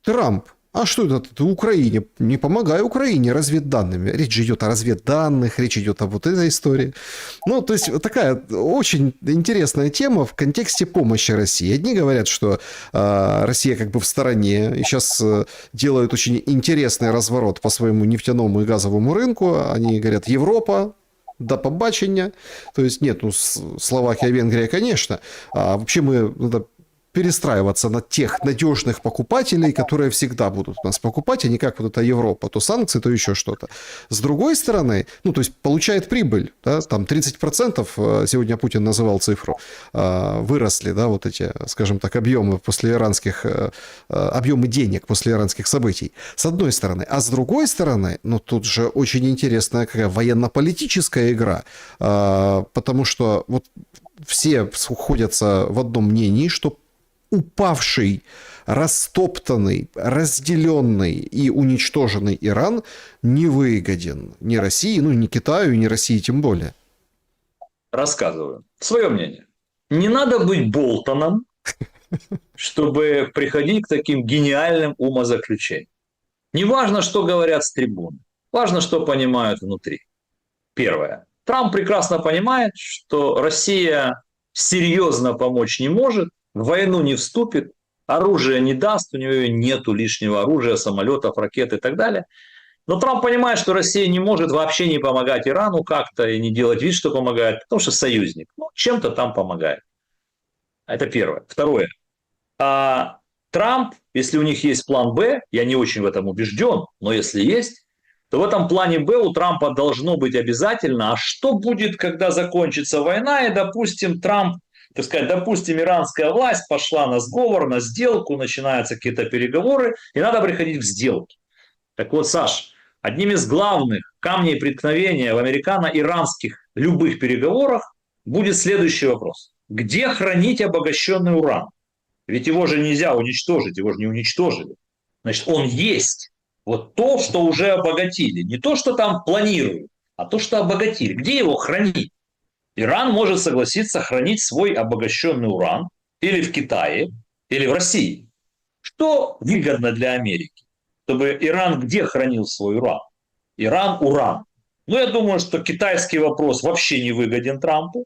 Трамп, а что это ты Украине? Не помогай Украине разведданными. Речь же идет о разведданных, речь идет об вот этой истории. Ну, то есть, такая очень интересная тема в контексте помощи России. Одни говорят, что Россия как бы в стороне, и сейчас делают очень интересный разворот по своему нефтяному и газовому рынку. Они говорят, Европа, до побачення. То есть, нет, ну, Словакия, Венгрия, конечно. А вообще надо перестраиваться на тех надежных покупателей, которые всегда будут у нас покупать, а не как вот эта Европа, то санкции, то еще что-то. С другой стороны, ну, то есть получает прибыль, да, там 30%, сегодня Путин называл цифру, выросли, да, вот эти, скажем так, объемы после иранских, объемы денег после иранских событий, с одной стороны. А с другой стороны, ну, тут же очень интересная какая военно-политическая игра, потому что вот все сходятся в одном мнении, что упавший, растоптанный, разделенный и уничтоженный Иран не выгоден ни России, ну, ни Китаю, ни России тем более. Рассказываю. Свое мнение. Не надо быть Болтоном, чтобы приходить к таким гениальным умозаключениям. Не важно, что говорят с трибуны. Важно, что понимают внутри. Первое. Трамп прекрасно понимает, что Россия серьезно помочь не может, в войну не вступит, оружие не даст, у нее нету лишнего оружия, самолетов, ракет и так далее. Но Трамп понимает, что Россия не может вообще не помогать Ирану как-то и не делать вид, что помогает, потому что союзник. Ну, чем-то там помогает. Это первое. Второе. Трамп, если у них есть план Б, я не очень в этом убежден, но если есть, то в этом плане Б у Трампа должно быть обязательно, а что будет, когда закончится война, и, допустим, Трамп, так сказать, допустим, иранская власть пошла на сговор, на сделку, начинаются какие-то переговоры, и надо приходить к сделке. Так вот, Саш, одним из главных камней преткновения в американо-иранских любых переговорах будет следующий вопрос. Где хранить обогащенный уран? Ведь его же нельзя уничтожить, его же не уничтожили. Значит, он есть. Вот то, что уже обогатили. Не то, что там планируют, а то, что обогатили. Где его хранить? Иран может согласиться хранить свой обогащенный уран или в Китае, или в России. Что выгодно для Америки? Чтобы Иран где хранил свой уран? Иран – уран. Ну, я думаю, что китайский вопрос вообще не выгоден Трампу.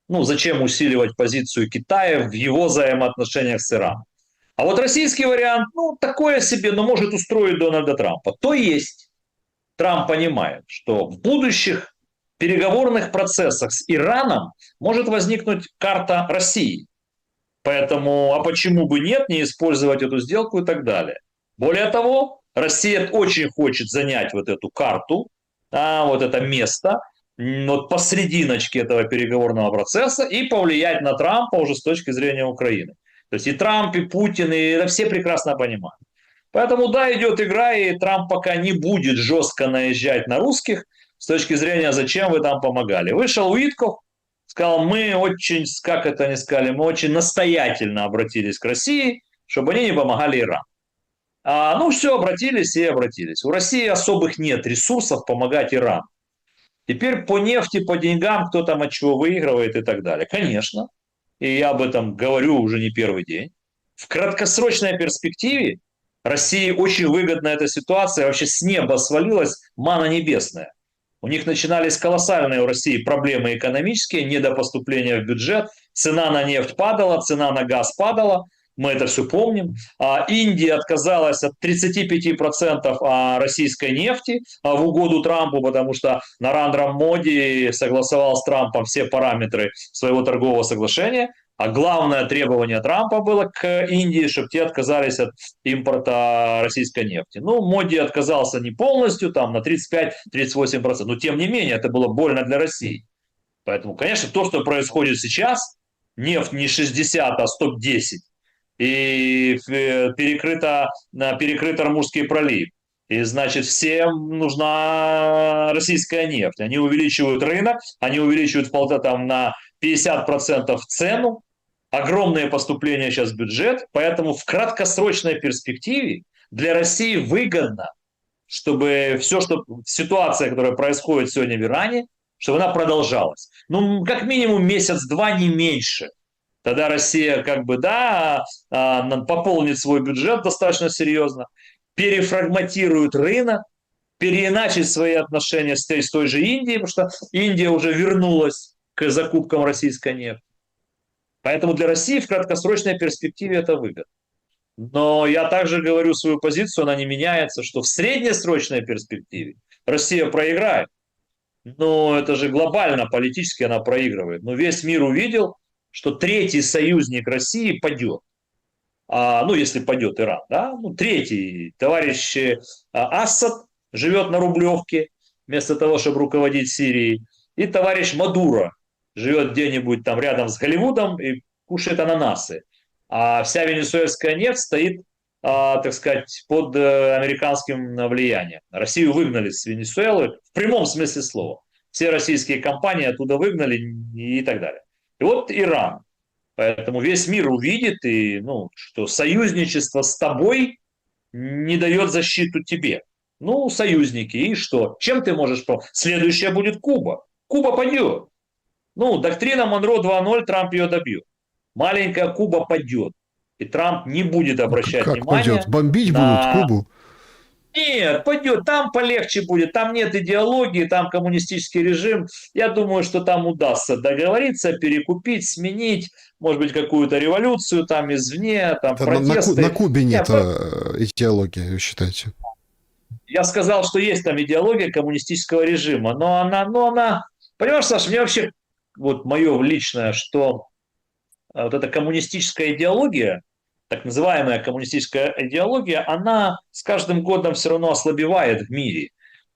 Ну, зачем усиливать позицию Китая в его взаимоотношениях с Ираном? А вот российский вариант, ну, такое себе, но может устроить Дональда Трампа. То есть Трамп понимает, что в будущих переговорных процессах с Ираном может возникнуть карта России. Поэтому, а почему бы нет, не использовать эту сделку и так далее. Более того, Россия очень хочет занять вот эту карту, вот это место, вот посрединочке этого переговорного процесса и повлиять на Трампа уже с точки зрения Украины. То есть и Трамп, и Путин, и это все прекрасно понимают. Поэтому да, идет игра, и Трамп пока не будет жестко наезжать на русских с точки зрения, зачем вы там помогали. Вышел Уитков, сказал, мы очень, как это они сказали, мы очень настоятельно обратились к России, чтобы они не помогали Ирану. Ну все, обратились и обратились. У России особых нет ресурсов помогать Ирану. Теперь по нефти, по деньгам, кто там от чего выигрывает и так далее. Конечно, и я об этом говорю уже не первый день. В краткосрочной перспективе России очень выгодна эта ситуация. Вообще с неба свалилась мана небесная. У них начинались колоссальные у России проблемы экономические, недопоступления в бюджет, цена на нефть падала, цена на газ падала, мы это все помним. Индия отказалась от 35% российской нефти в угоду Трампу, потому что Нарендра Моди согласовал с Трампом все параметры своего торгового соглашения. А главное требование Трампа было к Индии, чтобы те отказались от импорта российской нефти. Ну, Моди отказался не полностью, там на 35-38%, но тем не менее это было больно для России. Поэтому, конечно, то, что происходит сейчас, нефть не 60, а 110, и перекрыт Ормузский пролив. И, значит, всем нужна российская нефть. Они увеличивают рынок, они увеличивают там, на 50% цену, огромные поступления сейчас в бюджет, поэтому в краткосрочной перспективе для России выгодно, чтобы все, что ситуация, которая происходит сегодня в Иране, чтобы она продолжалась. Ну, как минимум месяц-два, не меньше. Тогда Россия как бы, да, пополнит свой бюджет достаточно серьезно, переформатирует рынок, переиначить свои отношения с той же Индией, потому что Индия уже вернулась к закупкам российской нефти. Поэтому для России в краткосрочной перспективе это выгодно. Но я также говорю свою позицию, она не меняется, что в среднесрочной перспективе Россия проиграет. Но это же глобально, политически она проигрывает. Но весь мир увидел, что третий союзник России падет. Ну, если падет Иран, да? Ну, третий, товарищ Асад живет на Рублевке, вместо того, чтобы руководить Сирией. И товарищ Мадуро живет где-нибудь там рядом с Голливудом и кушает ананасы. А вся венесуэльская нефть стоит, так сказать, под американским влиянием. Россию выгнали с Венесуэлы в прямом смысле слова. Все российские компании оттуда выгнали и так далее. И вот Иран. Поэтому весь мир увидит, и, что союзничество с тобой не дает защиту тебе. Ну, союзники, и что? Чем ты можешь... Следующая будет Куба. Куба падет. Доктрина Монро 2.0, Трамп ее добьет. Маленькая Куба падет. И Трамп не будет обращать как внимания пойдет? Бомбить на... будут Кубу? Нет, пойдет, там полегче будет, там нет идеологии, там коммунистический режим. Я думаю, что там удастся договориться, перекупить, сменить, может быть, какую-то революцию там извне, там Да протесты. на Кубе нет идеологии, вы считаете? Я сказал, что есть там идеология коммунистического режима, но она, понимаешь, Саша, мне вообще, вот мое личное, что вот эта коммунистическая идеология, так называемая коммунистическая идеология, она с каждым годом все равно ослабевает в мире.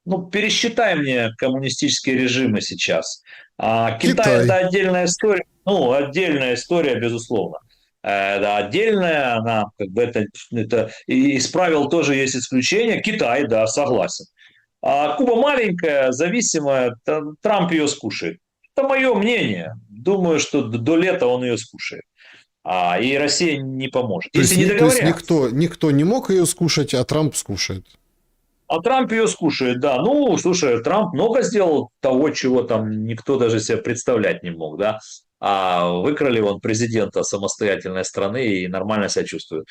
Ну, пересчитай мне коммунистические режимы сейчас. Китай – это Китай. отдельная история, ну, отдельная история, безусловно. Да, отдельная, она как бы это и из правил тоже есть исключения. Китай, да, согласен. А Куба маленькая, зависимая, Трамп ее скушает. Это мое мнение. Думаю, что до лета он ее скушает. И Россия не поможет. То Если есть, не то есть договорятся. никто не мог ее скушать, а Трамп скушает. А Трамп ее скушает, да. Ну, слушай, Трамп много сделал того, чего там никто даже себе представлять не мог, да. Выкрали он президента самостоятельной страны и нормально себя чувствует.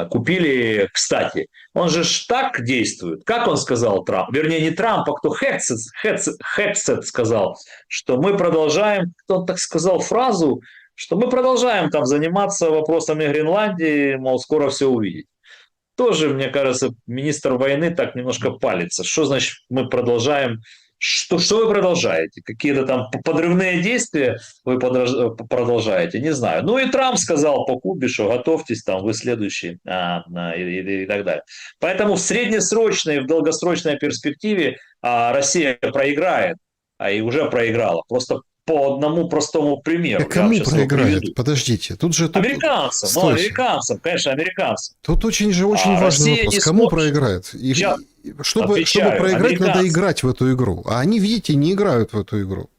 Купили, кстати, он же так действует. Как он сказал, Трамп? Вернее, не Трамп, а кто Хексет сказал, что мы продолжаем, кто он так сказал фразу, что мы продолжаем там заниматься вопросами Гренландии, мол, скоро все увидеть. Тоже, мне кажется, министр войны так немножко палится. Что значит мы продолжаем? Что вы продолжаете? Какие-то там подрывные действия вы продолжаете? Не знаю. Ну и Трамп сказал по Кубе, что готовьтесь, там вы следующий и так далее. Поэтому в среднесрочной и в долгосрочной перспективе Россия проиграет, и уже проиграла. Просто по одному простому примеру. Я вам Кому сейчас его проиграет? приведу. Подождите, тут же... Американцам, Стойте. конечно, американцам. Тут очень важный Россия вопрос. не Кому сможет. проиграет? Сейчас Чтобы отвечаю, проиграть, надо американцам. играть в эту игру. А они, видите, не играют в эту игру.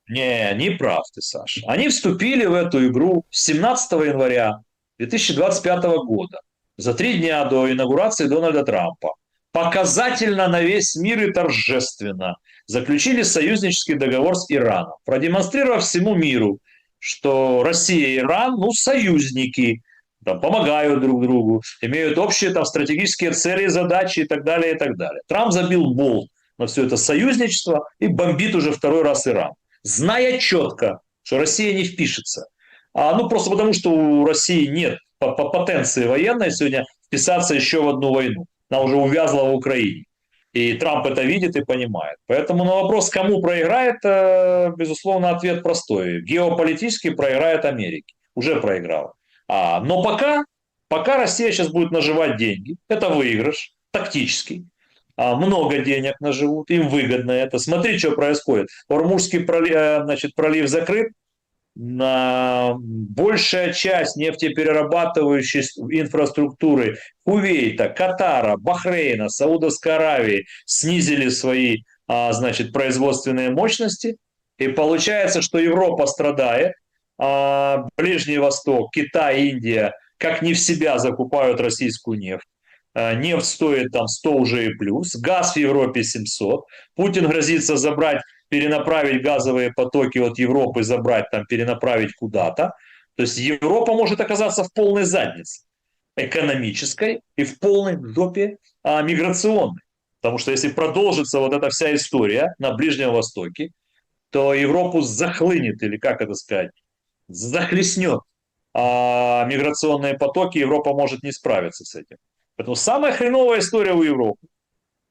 Не прав ты, Саша. Они вступили в эту игру 17 января 2025 года, за 3 дня до инаугурации Дональда Трампа. Показательно на весь мир и торжественно заключили союзнический договор с Ираном, продемонстрировав всему миру, что Россия и Иран, ну, союзники, там, помогают друг другу, имеют общие там, стратегические цели и задачи и так далее, и так далее. Трамп забил болт на все это союзничество и бомбит уже второй раз Иран, зная четко, что Россия не впишется. Ну, просто потому, что у России нет потенции военной сегодня вписаться еще в одну войну. Она уже увязла в Украине. И Трамп это видит и понимает. Поэтому на вопрос, кому проиграет, безусловно, ответ простой. Геополитически проиграет Америке. Уже проиграла. Но пока Россия сейчас будет наживать деньги, это выигрыш тактический. Много денег наживут, им выгодно это. Смотри, что происходит. Ормузский пролив закрыт, большая часть нефтеперерабатывающей инфраструктуры Кувейта, Катара, Бахрейна, Саудовской Аравии снизили свои производственные мощности. И получается, что Европа страдает, Ближний Восток, Китай, Индия как не в себя закупают российскую нефть. Нефть стоит там 100 уже и плюс, газ в Европе 700. Путин грозится перенаправить газовые потоки от Европы, забрать там, перенаправить куда-то. То есть Европа может оказаться в полной заднице экономической и в полной жопе миграционной. Потому что если продолжится вот эта вся история на Ближнем Востоке, то Европу захлынет, или как это сказать, захлестнет миграционные потоки, Европа может не справиться с этим. Поэтому самая хреновая история у Европы.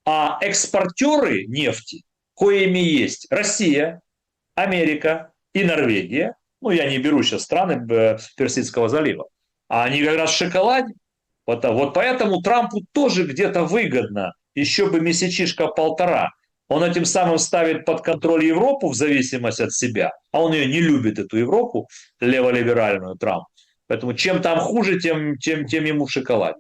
А экспортеры нефти, коими есть Россия, Америка и Норвегия, ну я не беру сейчас страны Персидского залива, они как раз в шоколаде. Вот поэтому Трампу тоже где-то выгодно, еще бы месячишка-полтора. Он этим самым ставит под контроль Европу в зависимости от себя, а он ее не любит, эту Европу леволиберальную, Трамп. Поэтому чем там хуже, тем ему в шоколаде.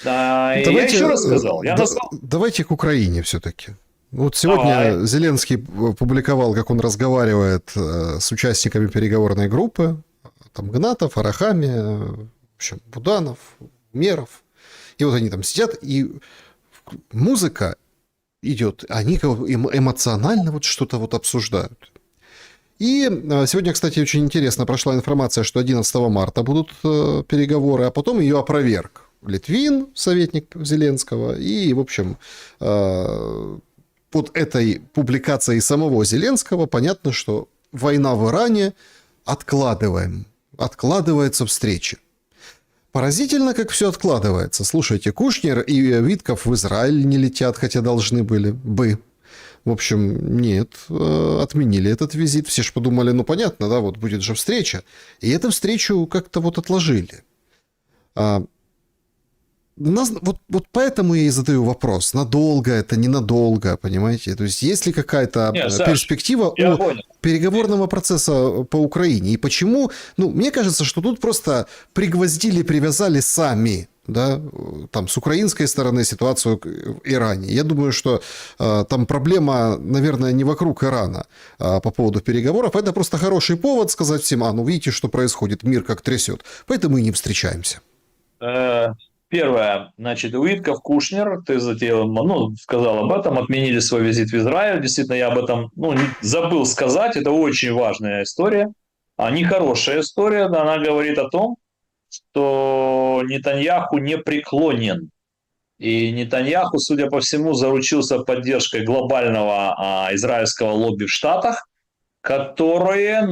Я еще раз сказал. Я назвал. Давайте к Украине все-таки. Вот Давай. сегодня Зеленский публиковал, как он разговаривает с участниками переговорной группы. Там Гнатов, Арахами, в общем, Буданов, Умеров. И вот они там сидят, и музыка идет, они эмоционально вот что-то вот обсуждают. И сегодня, кстати, очень интересно прошла информация, что 11 марта будут переговоры, а потом ее опроверг Литвин, советник Зеленского, и, в общем, под этой публикацией самого Зеленского понятно, что война в Иране откладывается встреча. Поразительно, как все откладывается. Слушайте, Кушнер и Витков в Израиль не летят, хотя должны были бы. В общем, нет, отменили этот визит. Все же подумали, ну понятно, да, вот будет же встреча. И эту встречу как-то вот отложили. А, вот поэтому я и задаю вопрос, надолго это, ненадолго, понимаете? То есть есть ли какая-то Не, Саш, перспектива я у понял. переговорного процесса по Украине? И почему? Ну, мне кажется, что тут просто пригвоздили, привязали сами, да, там, с украинской стороны ситуацию в Иране. Я думаю, что там проблема, наверное, не вокруг Ирана по поводу переговоров. Это просто хороший повод сказать всем, ну, видите, что происходит, мир как трясет. Поэтому и не встречаемся. Первое, значит, Уитков, Кушнер, ты затеял, ну, сказал об этом, отменили свой визит в Израиль. Действительно, я об этом забыл сказать. Это очень важная история. Нехорошая история. Она говорит о том, что Нетаньяху не преклонен. И Нетаньяху, судя по всему, заручился поддержкой глобального израильского лобби в Штатах, которые,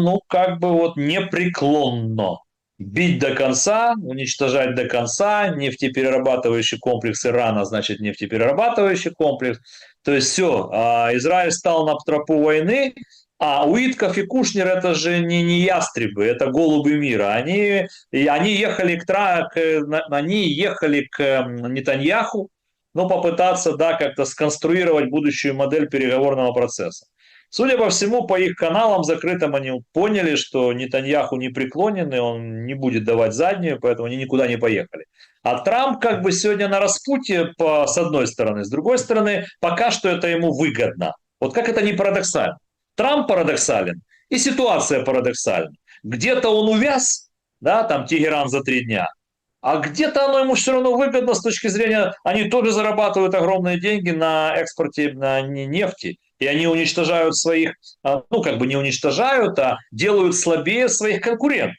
непреклонно бить до конца, уничтожать до конца, нефтеперерабатывающий комплекс Ирана, значит нефтеперерабатывающий комплекс. То есть все, Израиль стал на тропу войны, а Уитков и Кушнер это же не ястребы, это голуби мира. Они ехали к Нетаньяху, попытаться, как-то сконструировать будущую модель переговорного процесса. Судя по всему, по их каналам закрытым они поняли, что Нетаньяху не преклонен, и он не будет давать заднюю, поэтому они никуда не поехали. А Трамп как бы сегодня на распутье с одной стороны. С другой стороны, пока что это ему выгодно. Вот как это не парадоксально. Трамп парадоксален, и ситуация парадоксальна. Где-то он увяз, да, там Тегеран за 3 дня, а где-то оно ему все равно выгодно с точки зрения, они тоже зарабатывают огромные деньги на экспорте на нефти, и они уничтожают своих, не уничтожают, а делают слабее своих конкурентов.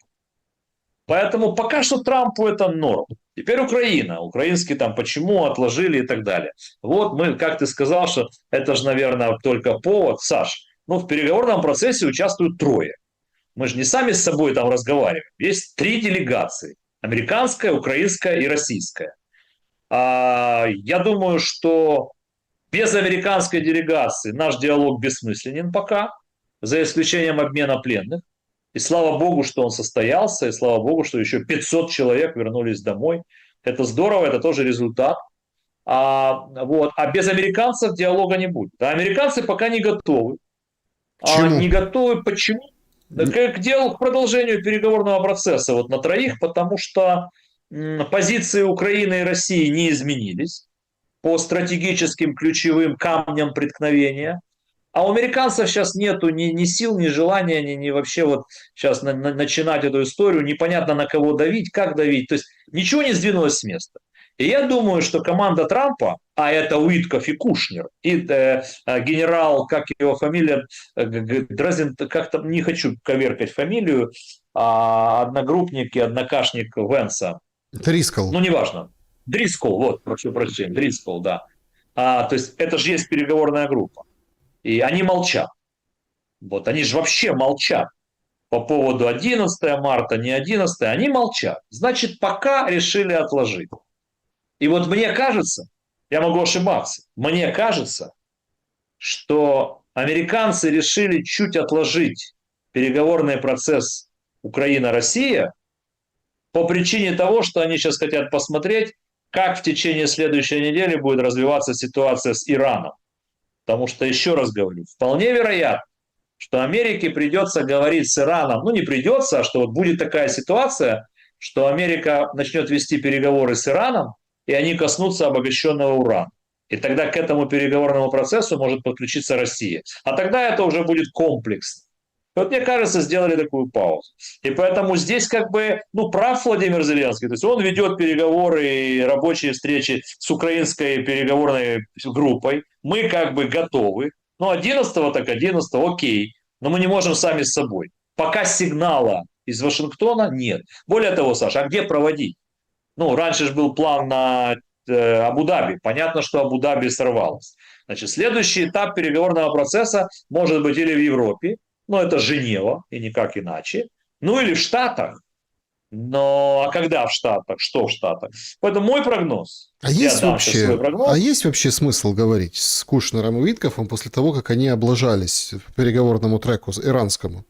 Поэтому пока что Трампу это норм. Теперь Украина. Украинские там почему отложили и так далее. Вот мы, как ты сказал, что это же, наверное, только повод. Саш, в переговорном процессе участвуют 3. Мы же не сами с собой там разговариваем. Есть 3 делегации. Американская, украинская и российская. Я думаю, что без американской делегации наш диалог бессмысленен пока, за исключением обмена пленных. И слава богу, что он состоялся, и слава богу, что еще 500 человек вернулись домой. Это здорово, это тоже результат. А без американцев диалога не будет. А американцы пока не готовы. Чему? Не готовы почему? К делу, к продолжению переговорного процесса на 3, потому что позиции Украины и России не изменились по стратегическим ключевым камням преткновения. А у американцев сейчас нету ни сил, ни желания, ни вообще сейчас начинать эту историю. Непонятно на кого давить, как давить. То есть ничего не сдвинулось с места. И я думаю, что команда Трампа, а это Уитков и Кушнер, и генерал, как его фамилия, Дразин, как-то не хочу коверкать фамилию, одногруппник и однокашник Венса. Дрискл. Неважно. Дрискл, прошу прощения, Дрискл, да. То есть это же есть переговорная группа. И они молчат. Они же вообще молчат по поводу 11 марта, не 11, они молчат. Значит, пока решили отложить. И мне кажется, я могу ошибаться, мне кажется, что американцы решили чуть отложить переговорный процесс Украина-Россия по причине того, что они сейчас хотят посмотреть, как в течение следующей недели будет развиваться ситуация с Ираном. Потому что, еще раз говорю, вполне вероятно, что Америке придется говорить с Ираном, не придется, а что будет такая ситуация, что Америка начнет вести переговоры с Ираном, и они коснутся обогащенного урана. И тогда к этому переговорному процессу может подключиться Россия. А тогда это уже будет комплексно. Мне кажется, сделали такую паузу. И поэтому здесь прав Владимир Зеленский. То есть он ведет переговоры и рабочие встречи с украинской переговорной группой. Мы готовы. 11-го так 11-го, окей. Но мы не можем сами с собой. Пока сигнала из Вашингтона нет. Более того, Саша, а где проводить? Раньше же был план на Абу-Даби. Понятно, что Абу-Даби сорвалось. Значит, следующий этап переговорного процесса может быть или в Европе, это Женева, и никак иначе, или в Штатах. А когда в Штатах? Что в Штатах? Поэтому мой прогноз. Есть вообще смысл говорить с Кушнером и Уитковым после того, как они облажались по переговорному треку иранскому?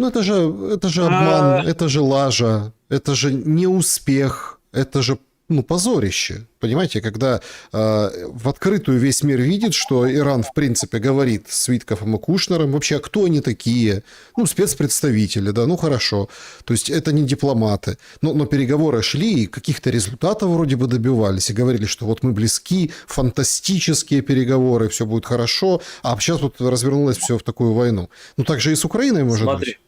Ну, это же обман, это же лажа, это же не успех, это же, ну, позорище. Понимаете, когда в открытую весь мир видит, что Иран, в принципе, говорит с Виткофом и Кушнером, вообще, а кто они такие? Ну, спецпредставители, да, ну, хорошо. То есть, это не дипломаты. Но переговоры шли, и каких-то результатов вроде бы добивались, и говорили, что вот мы близки, фантастические переговоры, все будет хорошо, а сейчас вот развернулось все в такую войну. Ну, так же и с Украиной, может Смотри, быть.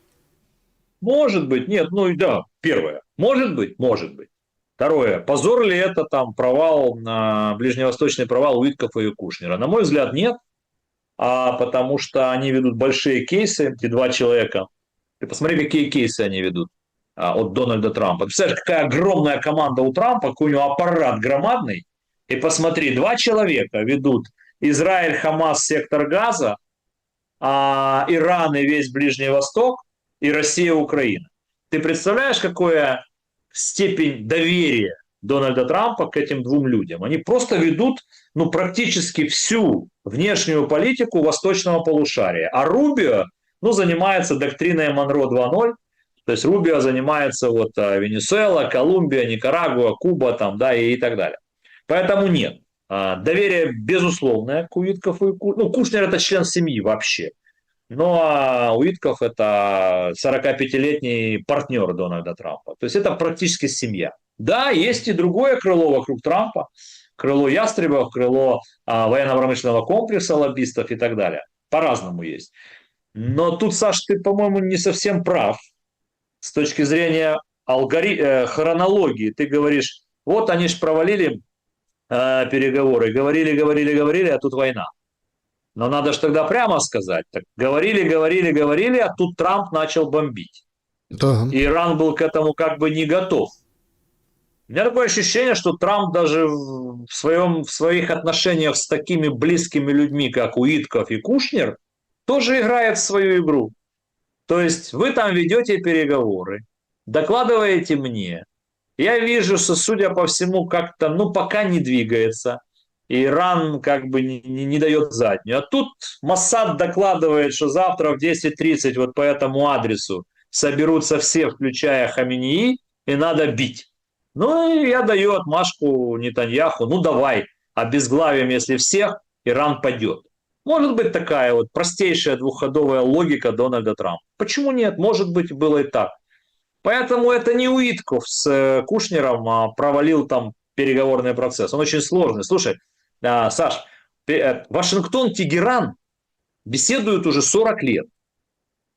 может быть, нет, ну и да, первое. Может быть, может быть. Второе. Позор ли это там провал, ближневосточный провал Уиткофа и Кушнера? На мой взгляд, нет. Потому что они ведут большие кейсы, эти два человека. Ты посмотри, какие кейсы они ведут от Дональда Трампа. Ты представляешь, какая огромная команда у Трампа, какой у него аппарат громадный. И посмотри, два человека ведут Израиль, Хамас, сектор Газа, Иран и весь Ближний Восток, и Россия, Украина. Ты представляешь, какая степень доверия Дональда Трампа к этим двум людям? Они просто ведут, ну, практически всю внешнюю политику восточного полушария. А Рубио, ну, занимается доктриной Монро 2.0. То есть Рубио занимается вот Венесуэла, Колумбия, Никарагуа, Куба там, да, и так далее. Поэтому нет. Доверие безусловное к Уиткофу и Кушнеру. Ну, Кушнер это член семьи вообще. Но Уиткоф это 45-летний партнер Дональда Трампа. То есть это практически семья. Да, есть и другое крыло вокруг Трампа. Крыло ястребов, крыло военно-промышленного комплекса лоббистов и так далее. По-разному есть. Но тут, Саш, ты, по-моему, не совсем прав. С точки зрения хронологии. Ты говоришь, вот они же провалили переговоры. Говорили, а тут война. Но надо же тогда прямо сказать. Так говорили, а тут Трамп начал бомбить. Да. И Иран был к этому как бы не готов. У меня такое ощущение, что Трамп даже в своих отношениях с такими близкими людьми, как Уитков и Кушнер, тоже играет в свою игру. То есть вы там ведете переговоры, докладываете мне. Я вижу, что, судя по всему, как-то, ну, пока не двигается. Иран как бы не дает заднюю. А тут Моссад докладывает, что завтра в 10:30 вот по этому адресу соберутся все, включая Хаминеи, и надо бить. Ну, и я даю отмашку Нетаньяху, ну, давай, обезглавим, если всех, Иран падет. Может быть такая вот простейшая двухходовая логика Дональда Трампа. Почему нет? Может быть, было и так. Поэтому это не Уитков с Кушнером провалил там переговорный процесс. Он очень сложный. Слушай, Саш, Вашингтон-Тегеран беседуют уже 40 лет.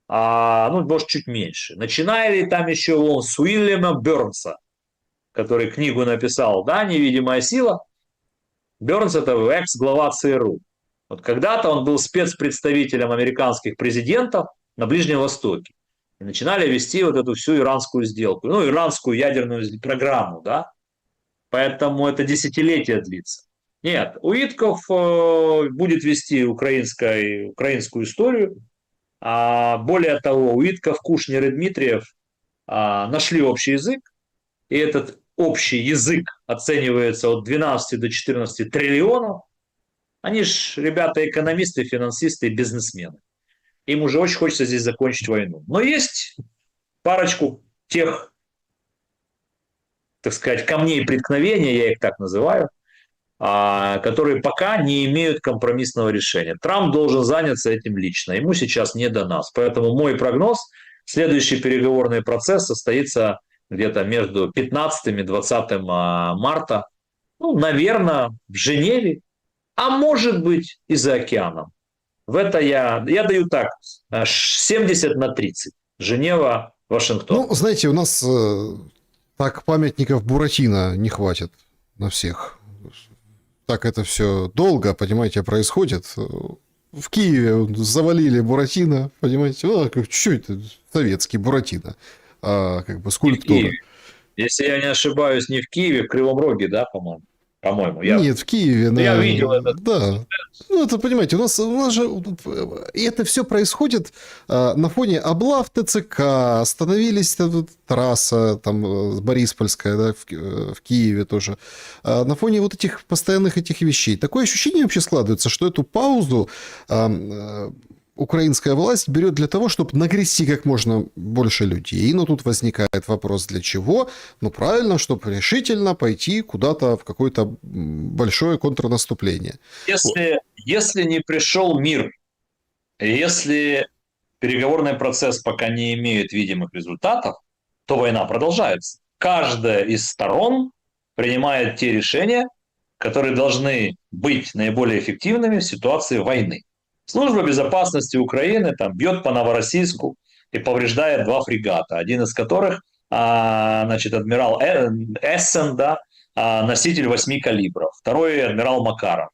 Ну, может, чуть меньше. Начинали там еще он с Уильяма Бернса, который книгу написал, да, «Невидимая сила». Бернс – это экс-глава ЦРУ. Вот когда-то он был спецпредставителем американских президентов на Ближнем Востоке. И начинали вести вот эту всю иранскую сделку, ну, иранскую ядерную программу, да. Поэтому это десятилетия длится. Нет, Уитков будет вести украинскую историю. Более того, Уитков, Кушнер и Дмитриев нашли общий язык. И этот общий язык оценивается от 12 до 14 триллионов. Они же ребята-экономисты, финансисты и бизнесмены. Им уже очень хочется здесь закончить войну. Но есть парочку тех, так сказать, камней преткновения, я их так называю, которые пока не имеют компромиссного решения. Трамп должен заняться этим лично. Ему сейчас не до нас. Поэтому мой прогноз: следующий переговорный процесс состоится где-то между 15 и 20 марта. Ну, наверное, в Женеве. А может быть и за океаном. В это я даю так, 70/30. Женева, Вашингтон. Ну, знаете, у нас так памятников Буратино не хватит на всех. Так это все долго, понимаете, происходит. В Киеве завалили Буратино, понимаете, чуть-чуть советский Буратино, как бы скульптура. Если я не ошибаюсь, не в Киеве, в Кривом Роге, да, по-моему. Нет, в Киеве. Я видел это. Да. Ну, это, понимаете, у нас же... И это все происходит на фоне облав ТЦК, остановились трасса там, Бориспольская, да, в Киеве тоже. На фоне вот этих постоянных этих вещей. Такое ощущение вообще складывается, что эту паузу украинская власть берет для того, чтобы нагрести как можно больше людей. Но тут возникает вопрос, для чего? Ну, правильно, чтобы решительно пойти куда-то в какое-то большое контрнаступление. Если не пришел мир, если переговорный процесс пока не имеет видимых результатов, то война продолжается. Каждая из сторон принимает те решения, которые должны быть наиболее эффективными в ситуации войны. Служба безопасности Украины там бьет по Новороссийску и повреждает 2 фрегата, один из которых, значит, адмирал Эссен, да, носитель 8 калибров, второй адмирал Макаров.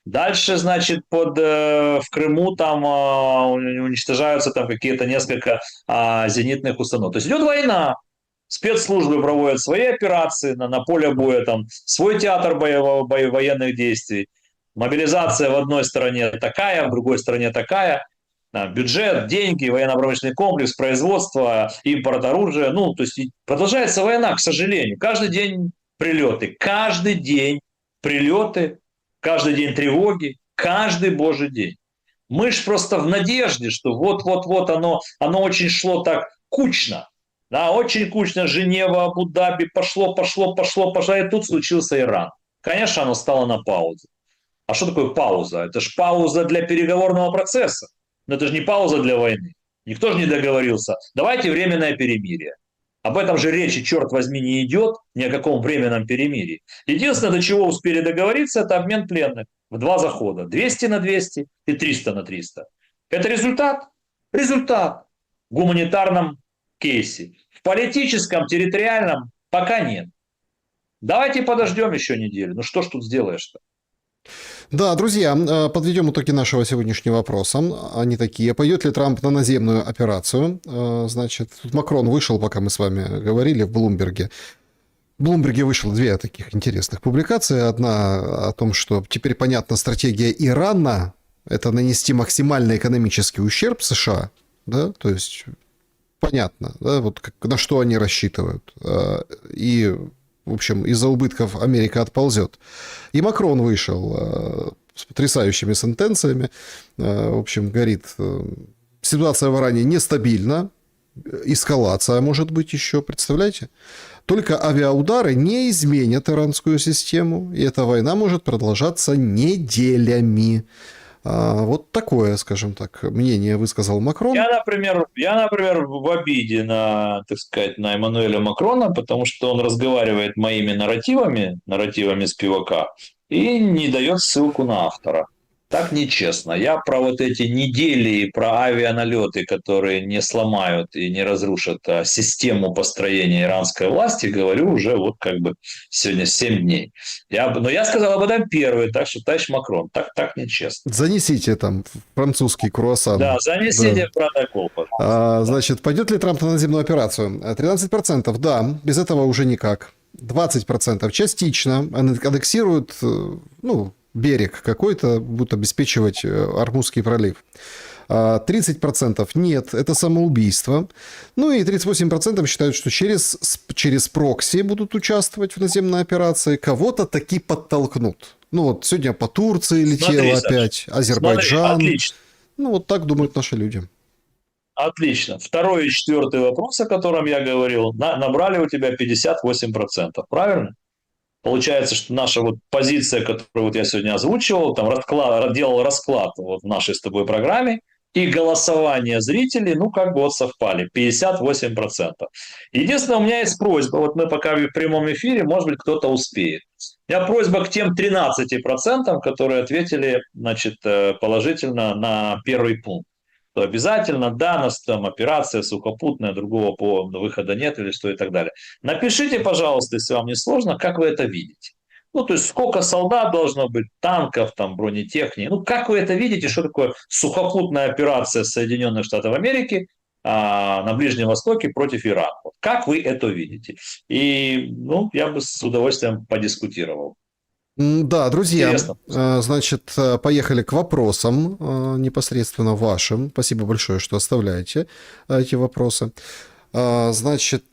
Дальше, значит, в Крыму там уничтожаются там какие-то несколько зенитных установок. То есть идет война, спецслужбы проводят свои операции на поле боя, там свой театр военных действий. Мобилизация в одной стороне такая, в другой стороне такая. Бюджет, деньги, военно-промышленный комплекс, производство, импорт оружия. Ну, то есть продолжается война, к сожалению. Каждый день прилеты, каждый день прилеты, каждый день тревоги, каждый божий день. Мы ж просто в надежде, что вот-вот-вот оно очень шло так кучно. Да, очень кучно, Женева, Абу-Даби, пошло, и тут случился Иран. Конечно, оно стало на паузе. А что такое пауза? Это же пауза для переговорного процесса. Но это же не пауза для войны. Никто же не договорился. Давайте временное перемирие. Об этом же речи, черт возьми, не идет, ни о каком временном перемирии. Единственное, до чего успели договориться, это обмен пленных в 2 захода. 200 на 200 и 300 на 300. Это результат? Результат. В гуманитарном кейсе. В политическом, территориальном пока нет. Давайте подождем еще неделю. Ну что ж тут сделаешь-то? Да, друзья, подведем итоги нашего сегодняшнего вопроса. Они такие. Пойдет ли Трамп на наземную операцию? Значит, тут Макрон вышел, пока мы с вами говорили, в Блумберге. В Блумберге вышло 2 таких интересных публикации. Одна о том, что теперь понятна стратегия Ирана. Это нанести максимальный экономический ущерб США. Да? То есть понятно, да? Вот на что они рассчитывают. И... В общем, из-за убытков Америка отползет. И Макрон вышел с потрясающими сентенциями. В общем, говорит, ситуация в Иране нестабильна, эскалация может быть еще, представляете? Только авиаудары не изменят иранскую систему, и эта война может продолжаться неделями. Вот такое, скажем так, мнение высказал Макрон. Я, например, в обиде на, так сказать, на Эммануэля Макрона, потому что он разговаривает моими нарративами Спивака, и не дает ссылку на автора. Так нечестно. Я про вот эти недели, про авианалеты, которые не сломают и не разрушат систему построения иранской власти, говорю уже вот как бы сегодня 7 дней. Но я сказал об этом первый, так что, товарищ Макрон, так нечестно. Занесите там французский круассан. Да, занесите в протокол, пожалуйста. Значит, пойдет ли Трамп на наземную операцию? 13% да, без этого уже никак. 20% частично аннексируют, берег какой-то, будут обеспечивать Ормузский пролив. 30% нет, это самоубийство. Ну и 38% считают, что через прокси будут участвовать в наземной операции, кого-то таки подтолкнут. Ну вот сегодня по Турции летело опять, Азербайджан. Смотри, отлично. Ну вот так думают наши люди. Отлично. 2-й и 4-й вопрос, о котором я говорил, набрали у тебя 58%, правильно? Получается, что наша вот позиция, которую вот я сегодня озвучивал, там делал расклад вот в нашей с тобой программе, и голосование зрителей, как бы вот совпали, 58%. Единственное, у меня есть просьба, вот мы пока в прямом эфире, может быть, кто-то успеет. У меня просьба к тем 13%, которые ответили, значит, положительно на первый пункт. То обязательно, да, нас там операция сухопутная, другого выхода нет или что и так далее. Напишите, пожалуйста, если вам не сложно, как вы это видите. То есть сколько солдат должно быть, танков, там, бронетехники. Как вы это видите, что такое сухопутная операция Соединенных Штатов Америки на Ближнем Востоке против Ирана? Как вы это видите? И, я бы с удовольствием подискутировал. Да, друзья, Интересно. Значит, поехали к вопросам непосредственно вашим. Спасибо большое, что оставляете эти вопросы. Значит,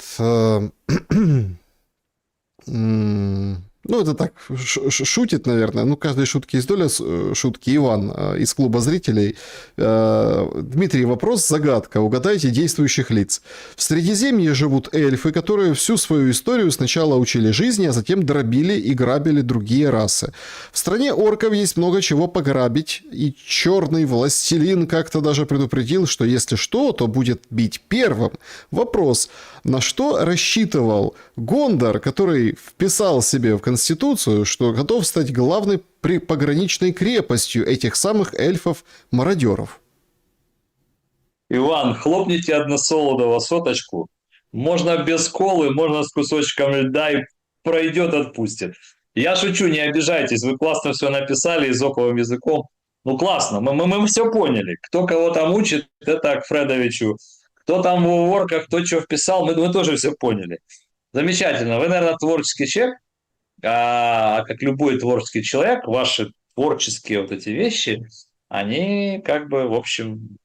Ну, это так, шутит, наверное. Ну, каждой шутки есть доля шутки. Иван из клуба зрителей. Дмитрий, вопрос, загадка. Угадайте действующих лиц. В Средиземье живут эльфы, которые всю свою историю сначала учили жизни, а затем дробили и грабили другие расы. В стране орков есть много чего пограбить, и черный властелин как-то даже предупредил, что если что, то будет бить первым. Вопрос. На что рассчитывал Гондор, который вписал себе в Конституцию, что готов стать главной пограничной крепостью этих самых эльфов-мародеров? Иван, хлопните односолодово соточку. Можно без колы, можно с кусочком льда, и пройдет, отпустит. Я шучу, не обижайтесь, вы классно все написали эзоповым языком. Ну классно, мы все поняли. Кто кого там учит, это к Фредовичу. Кто там в уворках, кто что вписал, мы тоже все поняли. Замечательно. Вы, наверное, творческий человек, а как любой творческий человек, ваши творческие вот эти вещи, они как бы, в общем,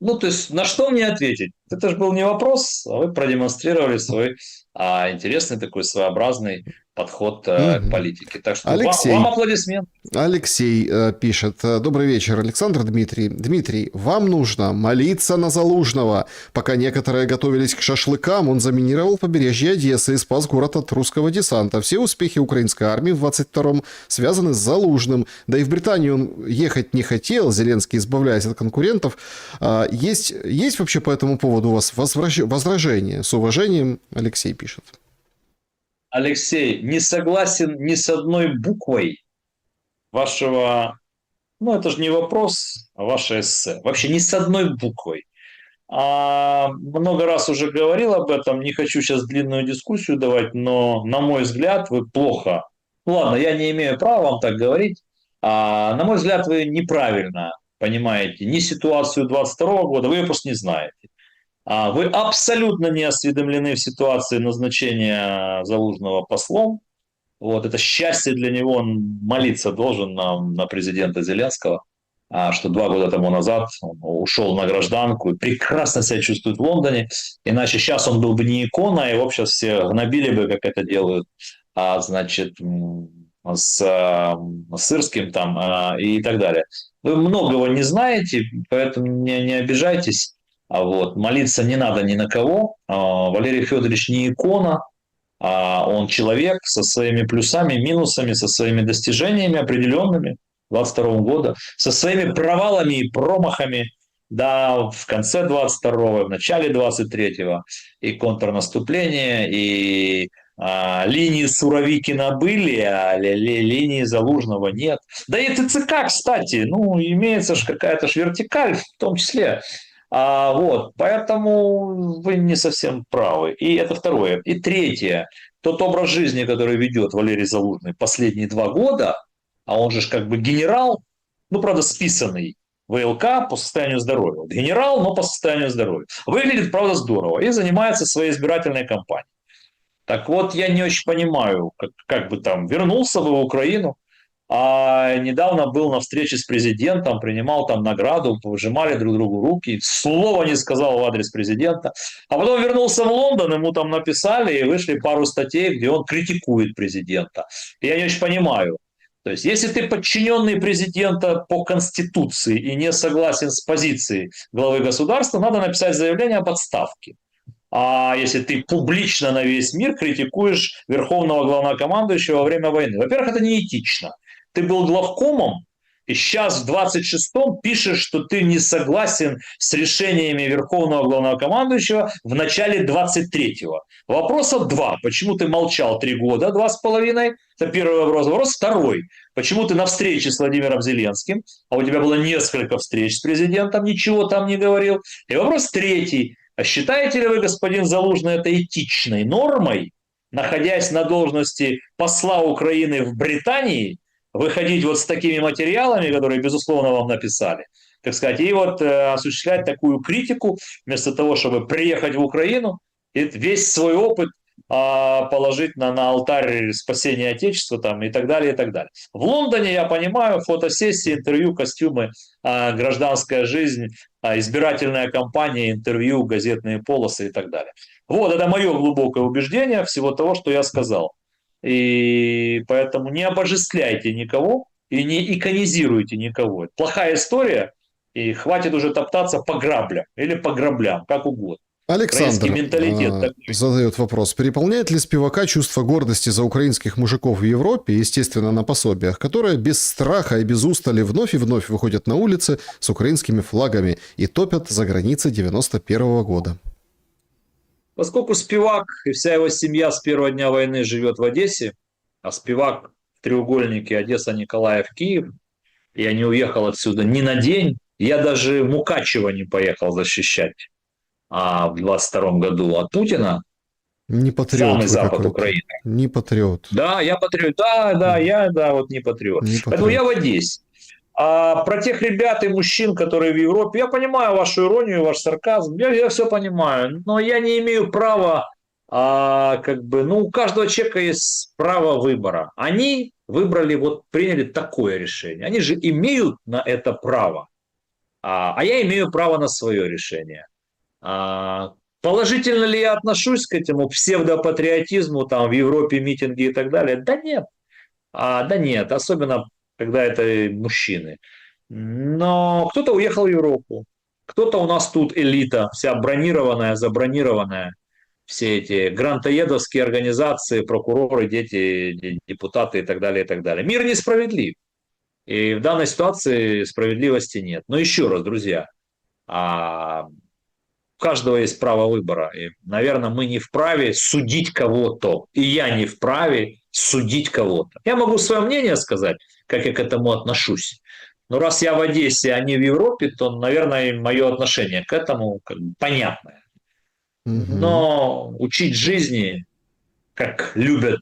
ну, то есть, на что мне ответить? Это же был не вопрос, а вы продемонстрировали свой интересный такой своеобразный подход к Мгм. политике. Так что вам Алексей. аплодисмент. Алексей пишет. Добрый вечер, Александр, Дмитрий. Дмитрий, вам нужно молиться на Залужного. Пока некоторые готовились к шашлыкам, он заминировал побережье Одессы и спас город от русского десанта. Все успехи украинской армии в 22-м связаны с Залужным. Да и в Британию он ехать не хотел, Зеленский, избавляясь от конкурентов. Есть вообще по этому поводу у вас возражения? С уважением, Алексей пишет. Алексей, не согласен ни с одной буквой вашего, ну, это же не вопрос, а ваше эссе. Вообще ни с одной буквой. Много раз уже говорил об этом, не хочу сейчас длинную дискуссию давать, но, на мой взгляд, вы плохо. Ну ладно, я не имею права вам так говорить. На мой взгляд, вы неправильно понимаете ни ситуацию 22 года, вы ее просто не знаете. Вы абсолютно не осведомлены в ситуации назначения Залужного послом. Вот, это счастье для него, он молиться должен на президента Зеленского, что 2 года тому назад он ушел на гражданку и прекрасно себя чувствует в Лондоне, иначе сейчас он был бы не икона, его сейчас все гнобили бы, как это делают, значит, с Сырским там и так далее. Вы многого не знаете, поэтому не обижайтесь. Вот, молиться не надо ни на кого. Валерий Федорович не икона, он человек со своими плюсами, минусами, со своими достижениями определенными 22 года, со своими провалами и промахами, да, в конце 22-го, в начале 23-го, и контрнаступление, и линии Суровикина были, а линии Залужного нет. Да и ТЦК, кстати, ну, имеется же какая-то ж вертикаль в том числе. Вот, поэтому вы не совсем правы. И это второе. И третье. Тот образ жизни, который ведет Валерий Залужный последние 2 года, а он же как бы генерал, ну, правда, списанный ВЛК по состоянию здоровья. Генерал, но по состоянию здоровья. Выглядит, правда, здорово. И занимается своей избирательной кампанией. Так вот, я не очень понимаю, как бы там вернулся бы в Украину, недавно был на встрече с президентом, принимал там награду, пожимали друг другу руки, слова не сказал в адрес президента. А потом вернулся в Лондон, ему там написали и вышли пару статей, где он критикует президента. И я не очень понимаю. То есть, если ты подчиненный президента по Конституции и не согласен с позицией главы государства, надо написать заявление об отставке. А если ты публично на весь мир критикуешь верховного главнокомандующего во время войны. Во-первых, это неэтично. Ты был главкомом, и сейчас в 26-м пишешь, что ты не согласен с решениями верховного главнокомандующего в начале 23-го. Вопросов 2. Почему ты молчал 3 года, 2,5? Это первый вопрос. Вопрос второй. Почему ты на встрече с Владимиром Зеленским, а у тебя было несколько встреч с президентом, ничего там не говорил? И вопрос третий. А считаете ли вы, господин Залужный, это этичной нормой, находясь на должности посла Украины в Британии, выходить вот с такими материалами, которые, безусловно, вам написали, так сказать, и вот осуществлять такую критику, вместо того, чтобы приехать в Украину и весь свой опыт положить на алтарь спасения Отечества там, и так далее, и так далее. В Лондоне, я понимаю, фотосессии, интервью, костюмы, гражданская жизнь, избирательная кампания, интервью, газетные полосы и так далее. Вот, это мое глубокое убеждение всего того, что я сказал. И поэтому не обожествляйте никого и не иконизируйте никого. Это плохая история, и хватит уже топтаться по граблям или по граблям, как угодно. Украинский Александр менталитет такой. задает вопрос. Переполняет ли Спивака чувство гордости за украинских мужиков в Европе, естественно, на пособиях, которые без страха и без устали вновь и вновь выходят на улицы с украинскими флагами и топят за границы 91 года? Поскольку Спивак и вся его семья с первого дня войны живет в Одессе, а Спивак в треугольнике Одесса, Николаев, Киев, я не уехал отсюда ни на день, я даже Мукачево не поехал защищать в 22 году от Путина, Не патриот самый вы запад какой-то. Украины. Не патриот. Да, я патриот, да, вот не патриот. Не Поэтому патриот. я в Одессе. А про тех ребят и мужчин, которые в Европе, я понимаю вашу иронию, ваш сарказм, я все понимаю, но я не имею права, у каждого человека есть право выбора. Они выбрали, приняли такое решение. Они же имеют на это право, а я имею право на свое решение. Положительно ли я отношусь к этому псевдопатриотизму, там в Европе митинги и так далее? Да нет. Да нет, особенно когда это мужчины. Но кто-то уехал в Европу, кто-то у нас тут элита, вся бронированная, забронированная, все эти грантоедовские организации, прокуроры, дети, депутаты и так далее, и так далее. Мир несправедлив. И в данной ситуации справедливости нет. Но еще раз, друзья, у каждого есть право выбора. И, наверное, мы не вправе судить кого-то. И я не вправе судить кого-то. Я могу свое мнение сказать, как я к этому отношусь. Но раз я в Одессе, а не в Европе, то, наверное, мое отношение к этому понятное. Но учить жизни, как любят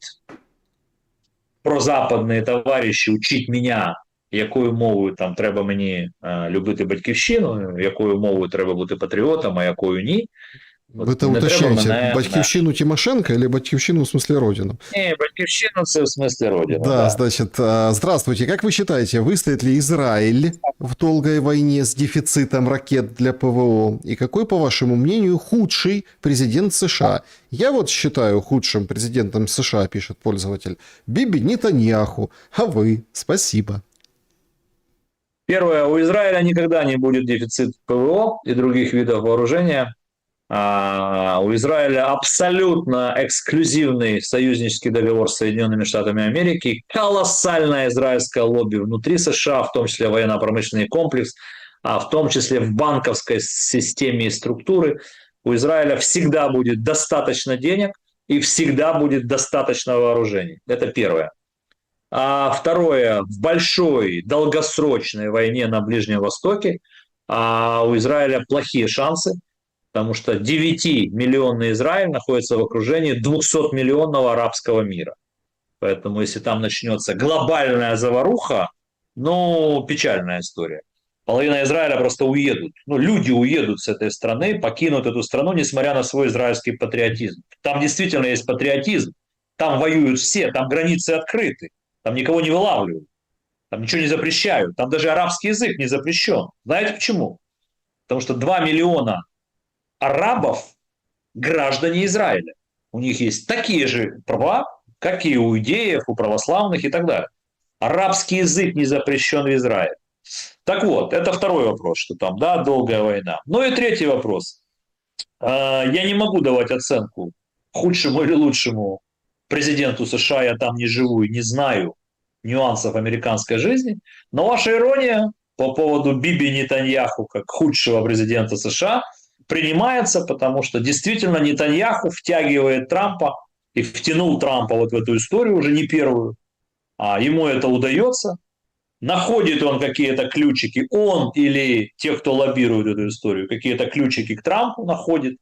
прозападні товариші, учить мене, якою мовою там треба мені любити батьківщину, якою мовою треба бути патріотом, а якою ні. Вы-то уточняете, батьківщину Тимошенко или батьківщину в смысле родину? Не, батьківщину це в смысле родина. Да, значит, здравствуйте. Как вы считаете, выстоит ли Израиль в долгой войне с дефицитом ракет для ПВО? И какой, по вашему мнению, худший президент США? Я вот считаю худшим президентом США, пишет пользователь, Биби Нетаньяху. А вы? Спасибо. Первое, у Израиля никогда не будет дефицит ПВО и других видов вооружения. У Израиля абсолютно эксклюзивный союзнический договор с Соединенными Штатами Америки, колоссальное израильское лобби внутри США, в том числе военно-промышленный комплекс, в том числе в банковской системе и структуры. У Израиля всегда будет достаточно денег и всегда будет достаточно вооружений. Это первое. Второе, в большой долгосрочной войне на Ближнем Востоке у Израиля плохие шансы, потому что 9-миллионный Израиль находится в окружении 200-миллионного арабского мира. Поэтому если там начнется глобальная заваруха, печальная история. Половина Израиля просто уедут. Люди уедут с этой страны, покинут эту страну, несмотря на свой израильский патриотизм. Там действительно есть патриотизм. Там воюют все, там границы открыты. Там никого не вылавливают. Там ничего не запрещают. Там даже арабский язык не запрещен. Знаете почему? Потому что 2 миллиона арабов – граждане Израиля. У них есть такие же права, как и у иудеев, у православных и так далее. Арабский язык не запрещен в Израиле. Так вот, это второй вопрос, что там, долгая война. И третий вопрос. Я не могу давать оценку худшему или лучшему президенту США, я там не живу и не знаю нюансов американской жизни, но ваша ирония по поводу Биби Нетаньяху как худшего президента США принимается, потому что действительно Нетаньяху втягивает Трампа и втянул Трампа в эту историю уже не первую. Ему это удается. Находит он какие-то ключики, он или те, кто лоббирует эту историю, какие-то ключики к Трампу находит.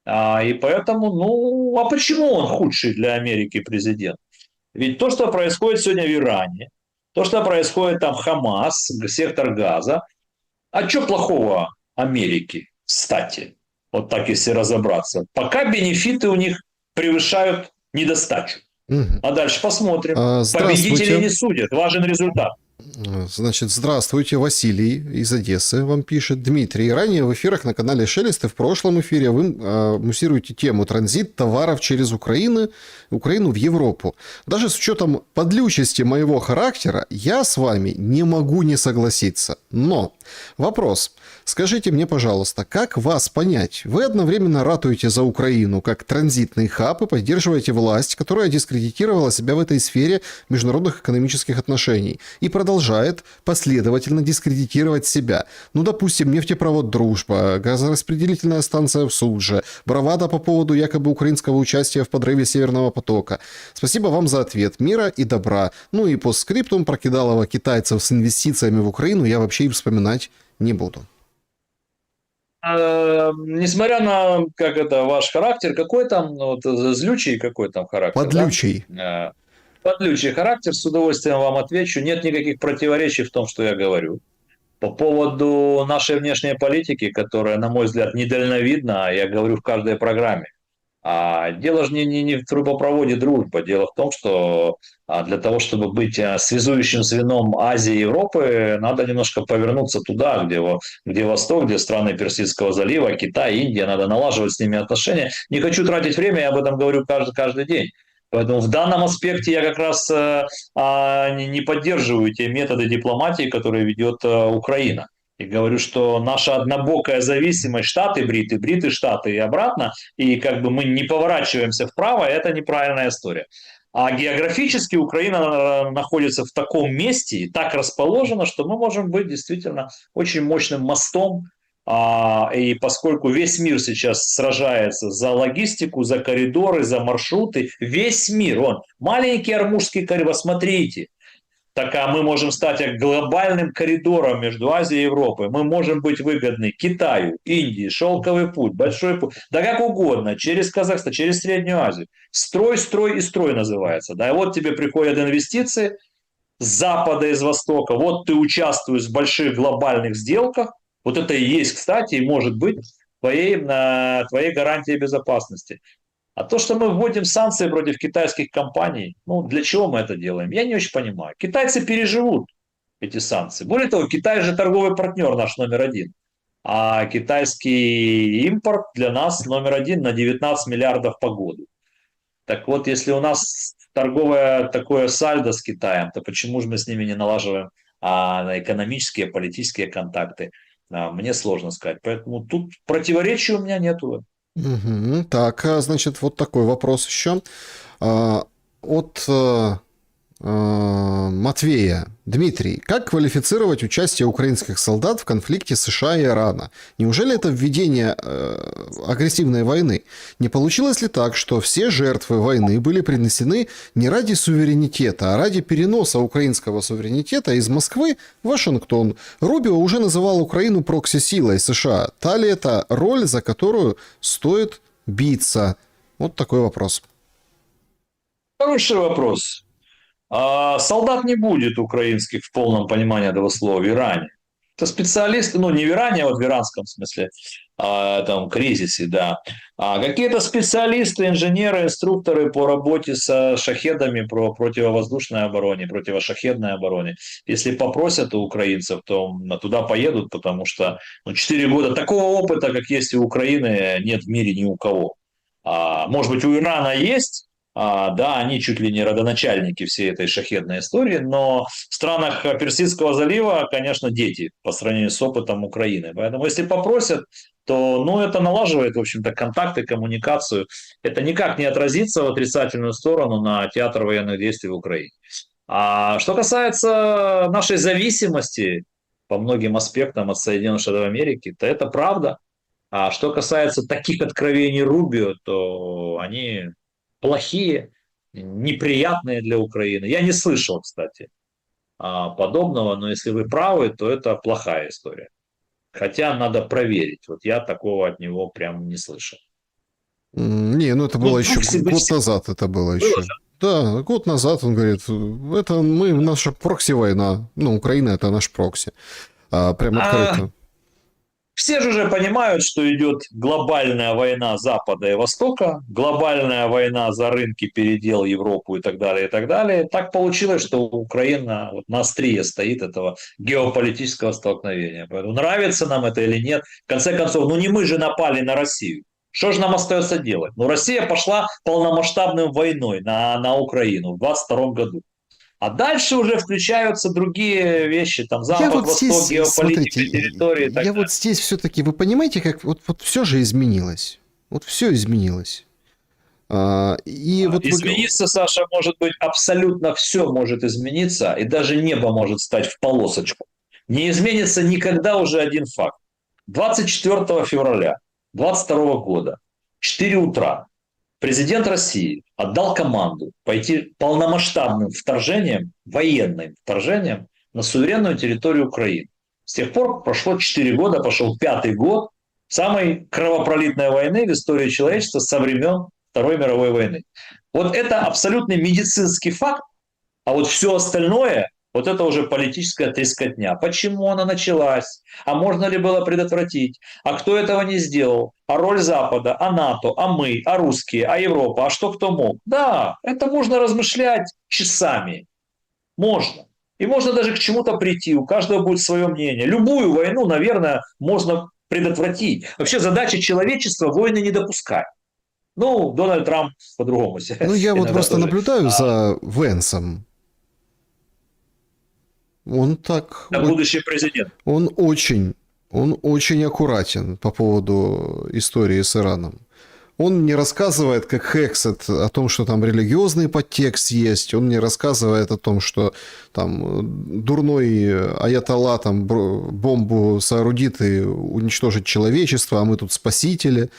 И поэтому, почему он худший для Америки президент? Ведь то, что происходит сегодня в Иране, то, что происходит там Хамас, сектор Газа, что плохого Америке, кстати, вот так если разобраться? Пока бенефиты у них превышают недостачу. А дальше посмотрим. Победителей не судят, важен результат. Значит, здравствуйте, Василий из Одессы вам пишет. Дмитрий, ранее в эфирах на канале Шелест и в прошлом эфире вы муссируете тему транзит товаров через Украину в Европу. Даже с учетом подлючести моего характера, я с вами не могу не согласиться. Но вопрос. Скажите мне, пожалуйста, как вас понять? Вы одновременно ратуете за Украину как транзитный хаб и поддерживаете власть, которая дискредитировала себя в этой сфере международных экономических отношений и продолжает последовательно дискредитировать себя. Ну, допустим, нефтепровод «Дружба», газораспределительная станция в Судже, бравада по поводу якобы украинского участия в подрыве Северного потока. Спасибо вам за ответ. Мира и добра. Ну и по скриптум про кидалово китайцев с инвестициями в Украину я вообще и вспоминать не буду. Несмотря на, как это, ваш характер, какой там, вот, злючий какой там характер? Подлючий. Да? Подлючий характер, с удовольствием вам отвечу. Нет никаких противоречий в том, что я говорю. По поводу нашей внешней политики, которая, на мой взгляд, недальновидна, я говорю в каждой программе. Дело же не в трубопроводе «Дружба». Дело в том, что для того, чтобы быть связующим звеном Азии и Европы, надо немножко повернуться туда, где Восток, где страны Персидского залива, Китай, Индия. Надо налаживать с ними отношения. Не хочу тратить время, я об этом говорю каждый день. Поэтому в данном аспекте я как раз не поддерживаю те методы дипломатии, которые ведет Украина. И говорю, что наша однобокая зависимость, Штаты, Бриты, Штаты и обратно, и как бы мы не поворачиваемся вправо, это неправильная история. А географически Украина находится в таком месте и так расположена, что мы можем быть действительно очень мощным мостом. И поскольку весь мир сейчас сражается за логистику, за коридоры, за маршруты, весь мир, маленький Ормузский коридор, смотрите, так мы можем стать глобальным коридором между Азией и Европой. Мы можем быть выгодны Китаю, Индии, шелковый путь, большой путь, да как угодно, через Казахстан, через Среднюю Азию. Строй, строй и строй называется. Да, и вот тебе приходят инвестиции с запада и с востока. Вот ты участвуешь в больших глобальных сделках. Вот это и есть, кстати, и может быть твоей гарантией безопасности. А то, что мы вводим санкции против китайских компаний, для чего мы это делаем, я не очень понимаю. Китайцы переживут эти санкции. Более того, Китай же торговый партнер наш номер один. А китайский импорт для нас номер один на 19 миллиардов по году. Так вот, если у нас торговое такое сальдо с Китаем, то почему же мы с ними не налаживаем экономические, политические контакты? Мне сложно сказать. Поэтому тут противоречий у меня нету. Угу. Так, значит, вот такой вопрос еще. От Матвея. Дмитрий, как квалифицировать участие украинских солдат в конфликте США и Ирана? Неужели это введение агрессивной войны? Не получилось ли так, что все жертвы войны были принесены не ради суверенитета, а ради переноса украинского суверенитета из Москвы в Вашингтон? Рубио уже называл Украину прокси-силой США. Та ли это роль, за которую стоит биться? Вот такой вопрос. Хороший вопрос. Солдат не будет украинских в полном понимании этого слова в Иране. Это специалисты, не в Иране, а вот в иранском смысле, там, кризисе, да. Какие-то специалисты, инженеры, инструкторы по работе с шахедами, про противовоздушной обороне, противошахедной обороне. Если попросят у украинцев, то туда поедут, потому что 4 года такого опыта, как есть у Украины, нет в мире ни у кого. Может быть, у Ирана есть. Да, они чуть ли не родоначальники всей этой шахедной истории, но в странах Персидского залива, конечно, дети по сравнению с опытом Украины. Поэтому если попросят, то это налаживает, в общем-то, контакты, коммуникацию. Это никак не отразится в отрицательную сторону на театр военных действий в Украине. А что касается нашей зависимости по многим аспектам от Соединенных Штатов Америки, то это правда. А что касается таких откровений Рубио, то они плохие, неприятные для Украины. Я не слышал, кстати, подобного, но если вы правы, то это плохая история. Хотя надо проверить. Вот я такого от него прям не слышал. Не, это было еще год назад. Это было еще. Да, год назад он говорит, это наша прокси-война. Украина это наш прокси. Прям открыто. Все же уже понимают, что идет глобальная война Запада и Востока, глобальная война за рынки, передел Европу и так далее, и так далее. Так получилось, что Украина вот на острие стоит этого геополитического столкновения. Поэтому нравится нам это или нет, в конце концов, ну не мы же напали на Россию. Что же нам остается делать? Ну, Россия пошла полномасштабной войной на Украину в 2022 году. А дальше уже включаются другие вещи, там Я Запад, вот Восток, здесь, геополитика, смотрите, территории и так я далее. вот здесь все-таки, вы понимаете, как вот все же изменилось. Вот все изменилось. И вот Измениться, Саша, может быть, абсолютно все может измениться, и даже небо может стать в полосочку. Не изменится никогда уже один факт. 24 февраля 2022 года, 4 утра, президент России отдал команду пойти полномасштабным вторжением, военным вторжением на суверенную территорию Украины. С тех пор прошло 4 года, пошел 5-й год самой кровопролитной войны в истории человечества со времен Второй мировой войны. Вот это абсолютный медицинский факт, а вот все остальное, вот это уже политическая трескотня. Почему она началась? А можно ли было предотвратить? А кто этого не сделал? А роль Запада? А НАТО? А мы? А русские? А Европа? А что кто мог? Да, это можно размышлять часами. Можно. И можно даже к чему-то прийти. У каждого будет свое мнение. Любую войну, наверное, можно предотвратить. Вообще задача человечества войны не допускать. Ну, Дональд Трамп по-другому себя ну, я вот иногда просто тоже. наблюдаю за Венсом. Он так, Да, будущий президент. он очень аккуратен по поводу истории с Ираном. Он не рассказывает, как Хексет, о том, что там религиозный подтекст есть. Он не рассказывает о том, что там дурной аятолла там бомбу соорудит и уничтожит человечество, а мы тут спасители.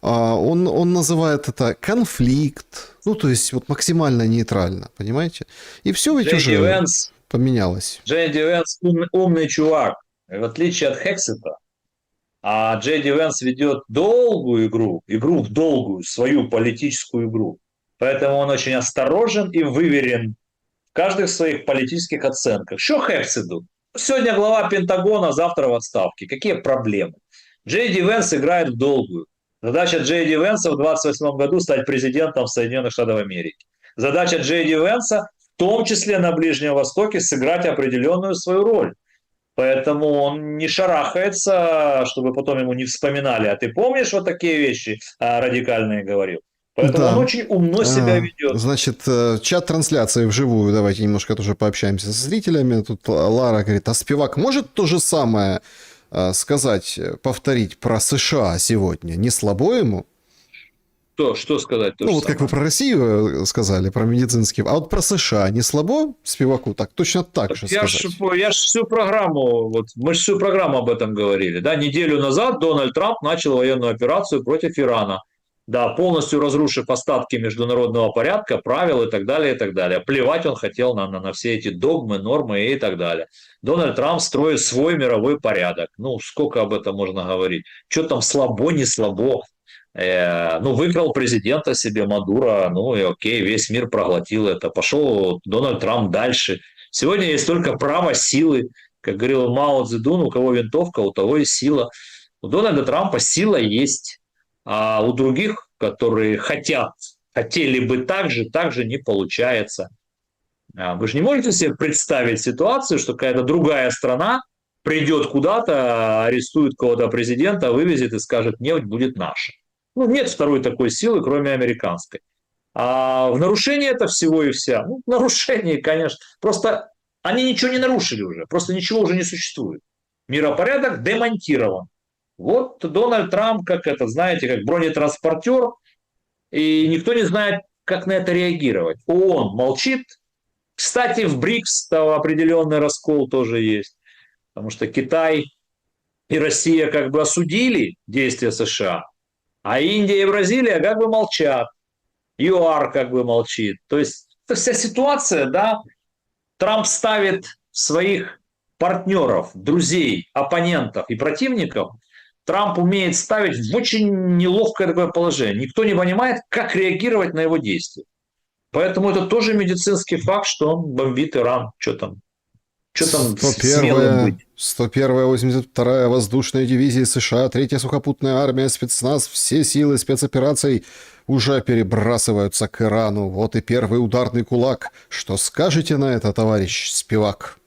Он называет это конфликт. Ну, то есть, вот максимально нейтрально, понимаете? И все ведь Джей Ди уже Венс, поменялось. Джей Ди Венс умный чувак. В отличие от Хексета, а Джей Ди Венс ведет долгую игру в долгую, свою политическую игру. Поэтому он очень осторожен и выверен в каждых своих политических оценках. Что Хексету? Сегодня глава Пентагона, завтра в отставке. Какие проблемы? Джей Ди Венс играет в долгую. Задача Джей Ди Венса в 2028 году стать президентом Соединенных Штатов Америки. Задача Джей Ди Венса в том числе на Ближнем Востоке сыграть определенную свою роль. Поэтому он не шарахается, чтобы потом ему не вспоминали. А ты помнишь вот такие вещи радикальные говорил? Поэтому он Да. очень умно себя ведет. Значит, чат трансляции вживую. Давайте немножко тоже пообщаемся со зрителями. Тут Лара говорит, а Спивак может то же самое сказать, повторить про США сегодня? Не слабо ему? Что сказать? Ну, вот как вы про Россию сказали, про медицинский. А вот про США не слабо Спиваку так? Точно так же Я сказать. ж всю программу, вот мы же всю программу об этом говорили. Да, неделю назад Дональд Трамп начал военную операцию против Ирана. Да, полностью разрушив остатки международного порядка, правил и так далее, и так далее. Плевать он хотел на все эти догмы, нормы и так далее. Дональд Трамп строит свой мировой порядок. Ну, сколько об этом можно говорить? Что там слабо, не слабо? Ну, выкрал президента себе Мадуро, ну и окей, весь мир проглотил это. Пошел Дональд Трамп дальше. Сегодня есть только право силы. Как говорил Мао Цзэдун, у кого винтовка, у того и сила. У Дональда Трампа сила есть. А у других, которые хотели бы так же не получается. Вы же не можете себе представить ситуацию, что какая-то другая страна придет куда-то, арестует кого-то президента, вывезет и скажет, нефть будет наша. Ну, нет второй такой силы, кроме американской. А в нарушении это всего и вся. Ну, нарушение, конечно. Просто они ничего не нарушили уже. Просто ничего уже не существует. Миропорядок демонтирован. Вот Дональд Трамп, как это, знаете, как бронетранспортер, и никто не знает, как на это реагировать. ООН молчит. Кстати, в БРИКС там определенный раскол тоже есть. Потому что Китай и Россия как бы осудили действия США, а Индия и Бразилия как бы молчат. ЮАР как бы молчит. То есть это вся ситуация, да, Трамп ставит своих партнеров, друзей, оппонентов и противников, Трамп умеет ставить в очень неловкое такое положение. Никто не понимает, как реагировать на его действия. Поэтому это тоже медицинский факт, что он бомбит Иран. Что там смелым быть? 101-я, 82-я воздушная дивизия США, 3-я сухопутная армия, спецназ, все силы спецопераций уже перебрасываются к Ирану. Вот и первый ударный кулак. Что скажете на это, товарищ Спивак?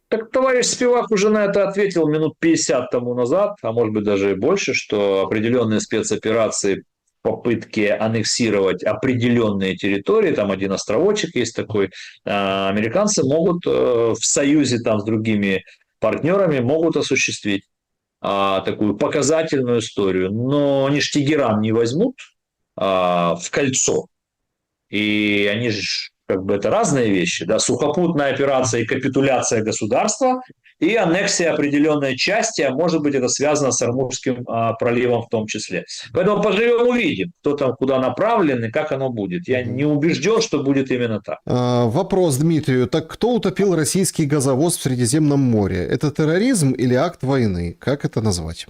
Так товарищ Спивак уже на это ответил минут 50 тому назад, а может быть даже и больше, что определенные спецоперации в попытке аннексировать определенные территории, там один островочек есть такой, американцы могут в союзе там с другими партнерами могут осуществить такую показательную историю. Но они ж Тегеран не возьмут в кольцо. И они же как бы это разные вещи, да, сухопутная операция и капитуляция государства и аннексия определенной части, а может быть это связано с Ормузским проливом в том числе. Поэтому поживем увидим, кто там куда направлен и как оно будет. Я не убежден, что будет именно так. Вопрос Дмитрию. Так кто утопил российский газовоз в Средиземном море? Это терроризм или акт войны? Как это назвать?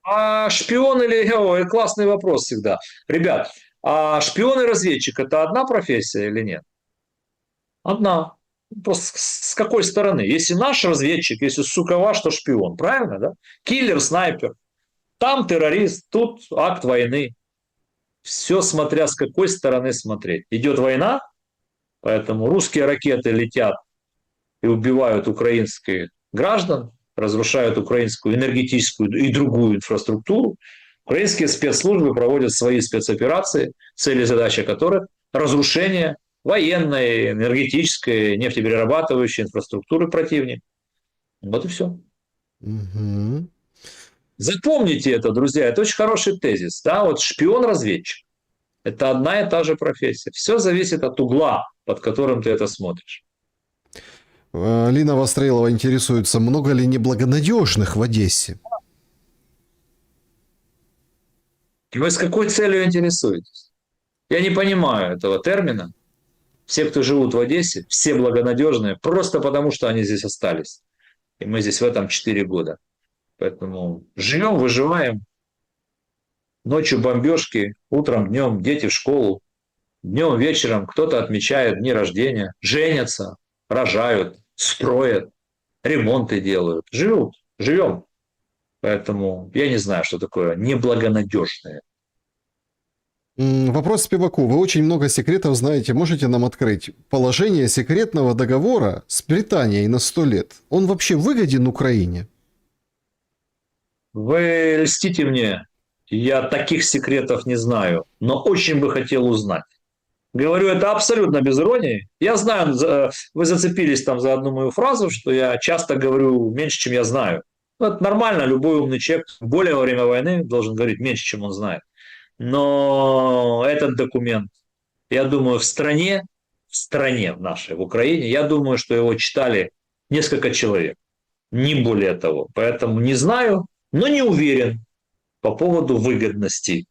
Шпион или... классный вопрос всегда. Ребят, а шпион и разведчик – это одна профессия или нет? Одна. Просто с какой стороны? Если наш разведчик, если сука ваш, то шпион. Правильно, да? Киллер, снайпер. Там террорист, тут акт войны. Все смотря с какой стороны смотреть. Идет война, поэтому русские ракеты летят и убивают украинских граждан, разрушают украинскую энергетическую и другую инфраструктуру. Украинские спецслужбы проводят свои спецоперации, цели и задачи которых разрушение военной, энергетической, нефтеперерабатывающей инфраструктуры противника. Вот и все. Угу. Запомните это, друзья, это очень хороший тезис. Да? Вот шпион-разведчик – это одна и та же профессия. Все зависит от угла, под которым ты это смотришь. Лина Вострелова интересуется, много ли неблагонадежных в Одессе? Вы с какой целью интересуетесь? Я не понимаю этого термина. Все, кто живут в Одессе, все благонадежные, просто потому, что они здесь остались. И мы здесь в этом 4 года. Поэтому живем, выживаем. Ночью бомбежки, утром, днем дети в школу. Днем, вечером кто-то отмечает дни рождения, женятся, рожают, строят, ремонты делают. Живем. Поэтому я не знаю, что такое неблагонадежное. Вопрос Спиваку. Вы очень много секретов знаете. Можете нам открыть положение секретного договора с Британией на 100 лет? Он вообще выгоден Украине? Вы льстите мне. Я таких секретов не знаю, но очень бы хотел узнать. Говорю это абсолютно без иронии. Я знаю, вы зацепились там за одну мою фразу, что я часто говорю меньше, чем я знаю. Это нормально, любой умный человек, более во время войны должен говорить меньше, чем он знает. Но этот документ, я думаю, в стране в нашей, в Украине, я думаю, что его читали несколько человек, не более того. Поэтому не знаю, но не уверен по поводу выгодности.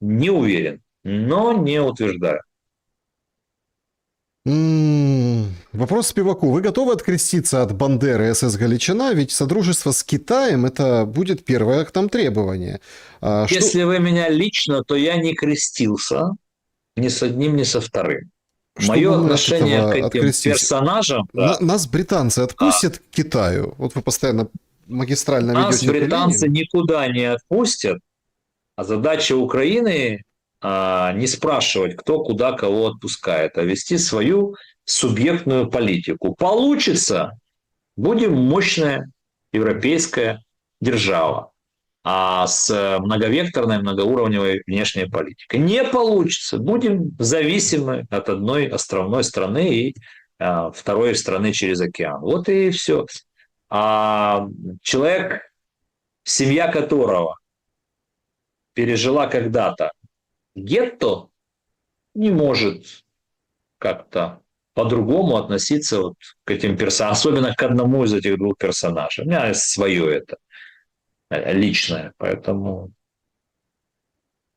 Не уверен, но не утверждаю. Вопрос Спиваку. Вы готовы откреститься от Бандеры СС Галичина? Ведь содружество с Китаем – это будет первое к нам требование. Если вы меня лично, то я не крестился ни с одним, ни со вторым. Мое отношение к этим персонажам... Да. Нас британцы отпустят к Китаю? Вот вы постоянно магистрально ведете. Нас британцы никуда не отпустят. А задача Украины не спрашивать, кто куда кого отпускает, а вести свою субъектную политику. Получится, будем мощная европейская держава с многовекторной, многоуровневой внешней политикой. Не получится, будем зависимы от одной островной страны и второй страны через океан. Вот и все. А человек, семья которого пережила когда-то гетто, не может как-то по-другому относиться вот к этим персонажам, особенно к одному из этих двух персонажей. У меня свое это личное, поэтому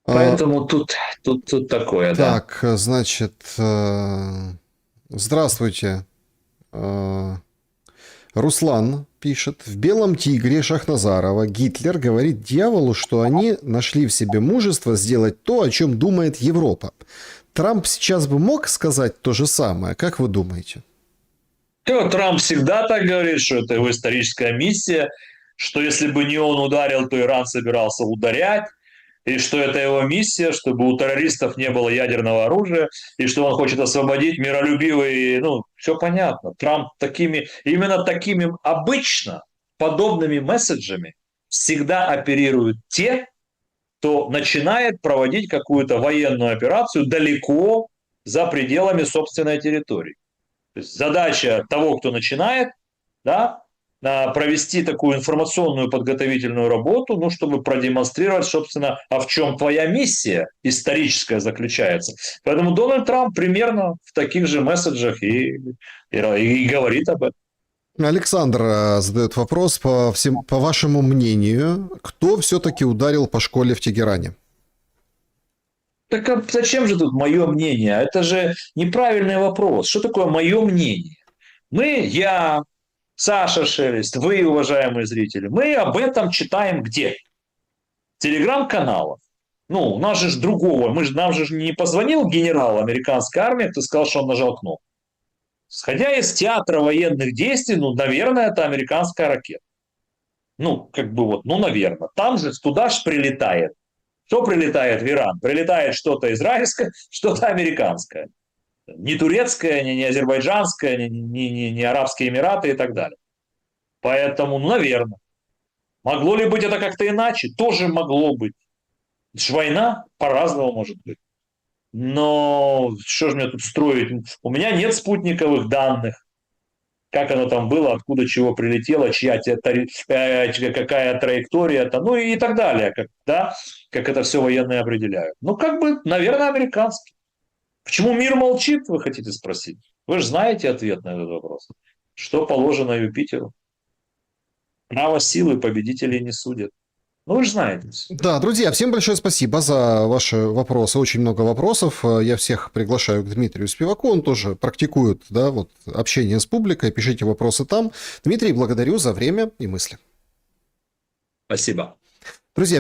тут такое, так, да. Значит, здравствуйте. Руслан пишет. В «Белом тигре» Шахназарова Гитлер говорит дьяволу, что они нашли в себе мужество сделать то, о чем думает Европа. Трамп сейчас бы мог сказать то же самое? Как вы думаете? Трамп всегда так говорит, что это его историческая миссия, что если бы не он ударил, то Иран собирался ударять, и что это его миссия, чтобы у террористов не было ядерного оружия, и что он хочет освободить миролюбивые, ну, все понятно. Трамп именно такими обычно подобными месседжами всегда оперируют те, кто начинает проводить какую-то военную операцию далеко за пределами собственной территории. То есть задача того, кто начинает, да, провести такую информационную подготовительную работу, ну, чтобы продемонстрировать, собственно, а в чем твоя миссия историческая заключается. Поэтому Дональд Трамп примерно в таких же месседжах и говорит об этом. Александр задает вопрос, по вашему мнению, кто все-таки ударил по школе в Тегеране? Так а зачем же тут мое мнение? Это же неправильный вопрос. Что такое мое мнение? Я, Саша Шелест, вы, уважаемые зрители, мы об этом читаем где? В телеграм-каналах. Ну, у нас же другого. Нам же не позвонил генерал американской армии, кто сказал, что он нажал кнопку. Сходя из театра военных действий, ну, наверное, это американская ракета. Ну, как бы вот, ну, наверное. Там же, туда же прилетает. Что прилетает в Иран? Прилетает что-то израильское, что-то американское. Не турецкое, не азербайджанское, не Арабские Эмираты и так далее. Поэтому, ну, наверное. Могло ли быть это как-то иначе? Тоже могло быть. Война по-разному может быть. Но что же мне тут строить? У меня нет спутниковых данных. Как оно там было, откуда чего прилетело, какая траектория, ну и так далее. Как это все военные определяют. Ну, как бы, наверное, американский. Почему мир молчит, вы хотите спросить? Вы же знаете ответ на этот вопрос. Что положено Юпитеру? Право силы победителей не судят. Ну, вы же знаете. Да, друзья, всем большое спасибо за ваши вопросы. Очень много вопросов. Я всех приглашаю к Дмитрию Спиваку. Он тоже практикует, да, вот, общение с публикой. Пишите вопросы там. Дмитрий, благодарю за время и мысли. Спасибо.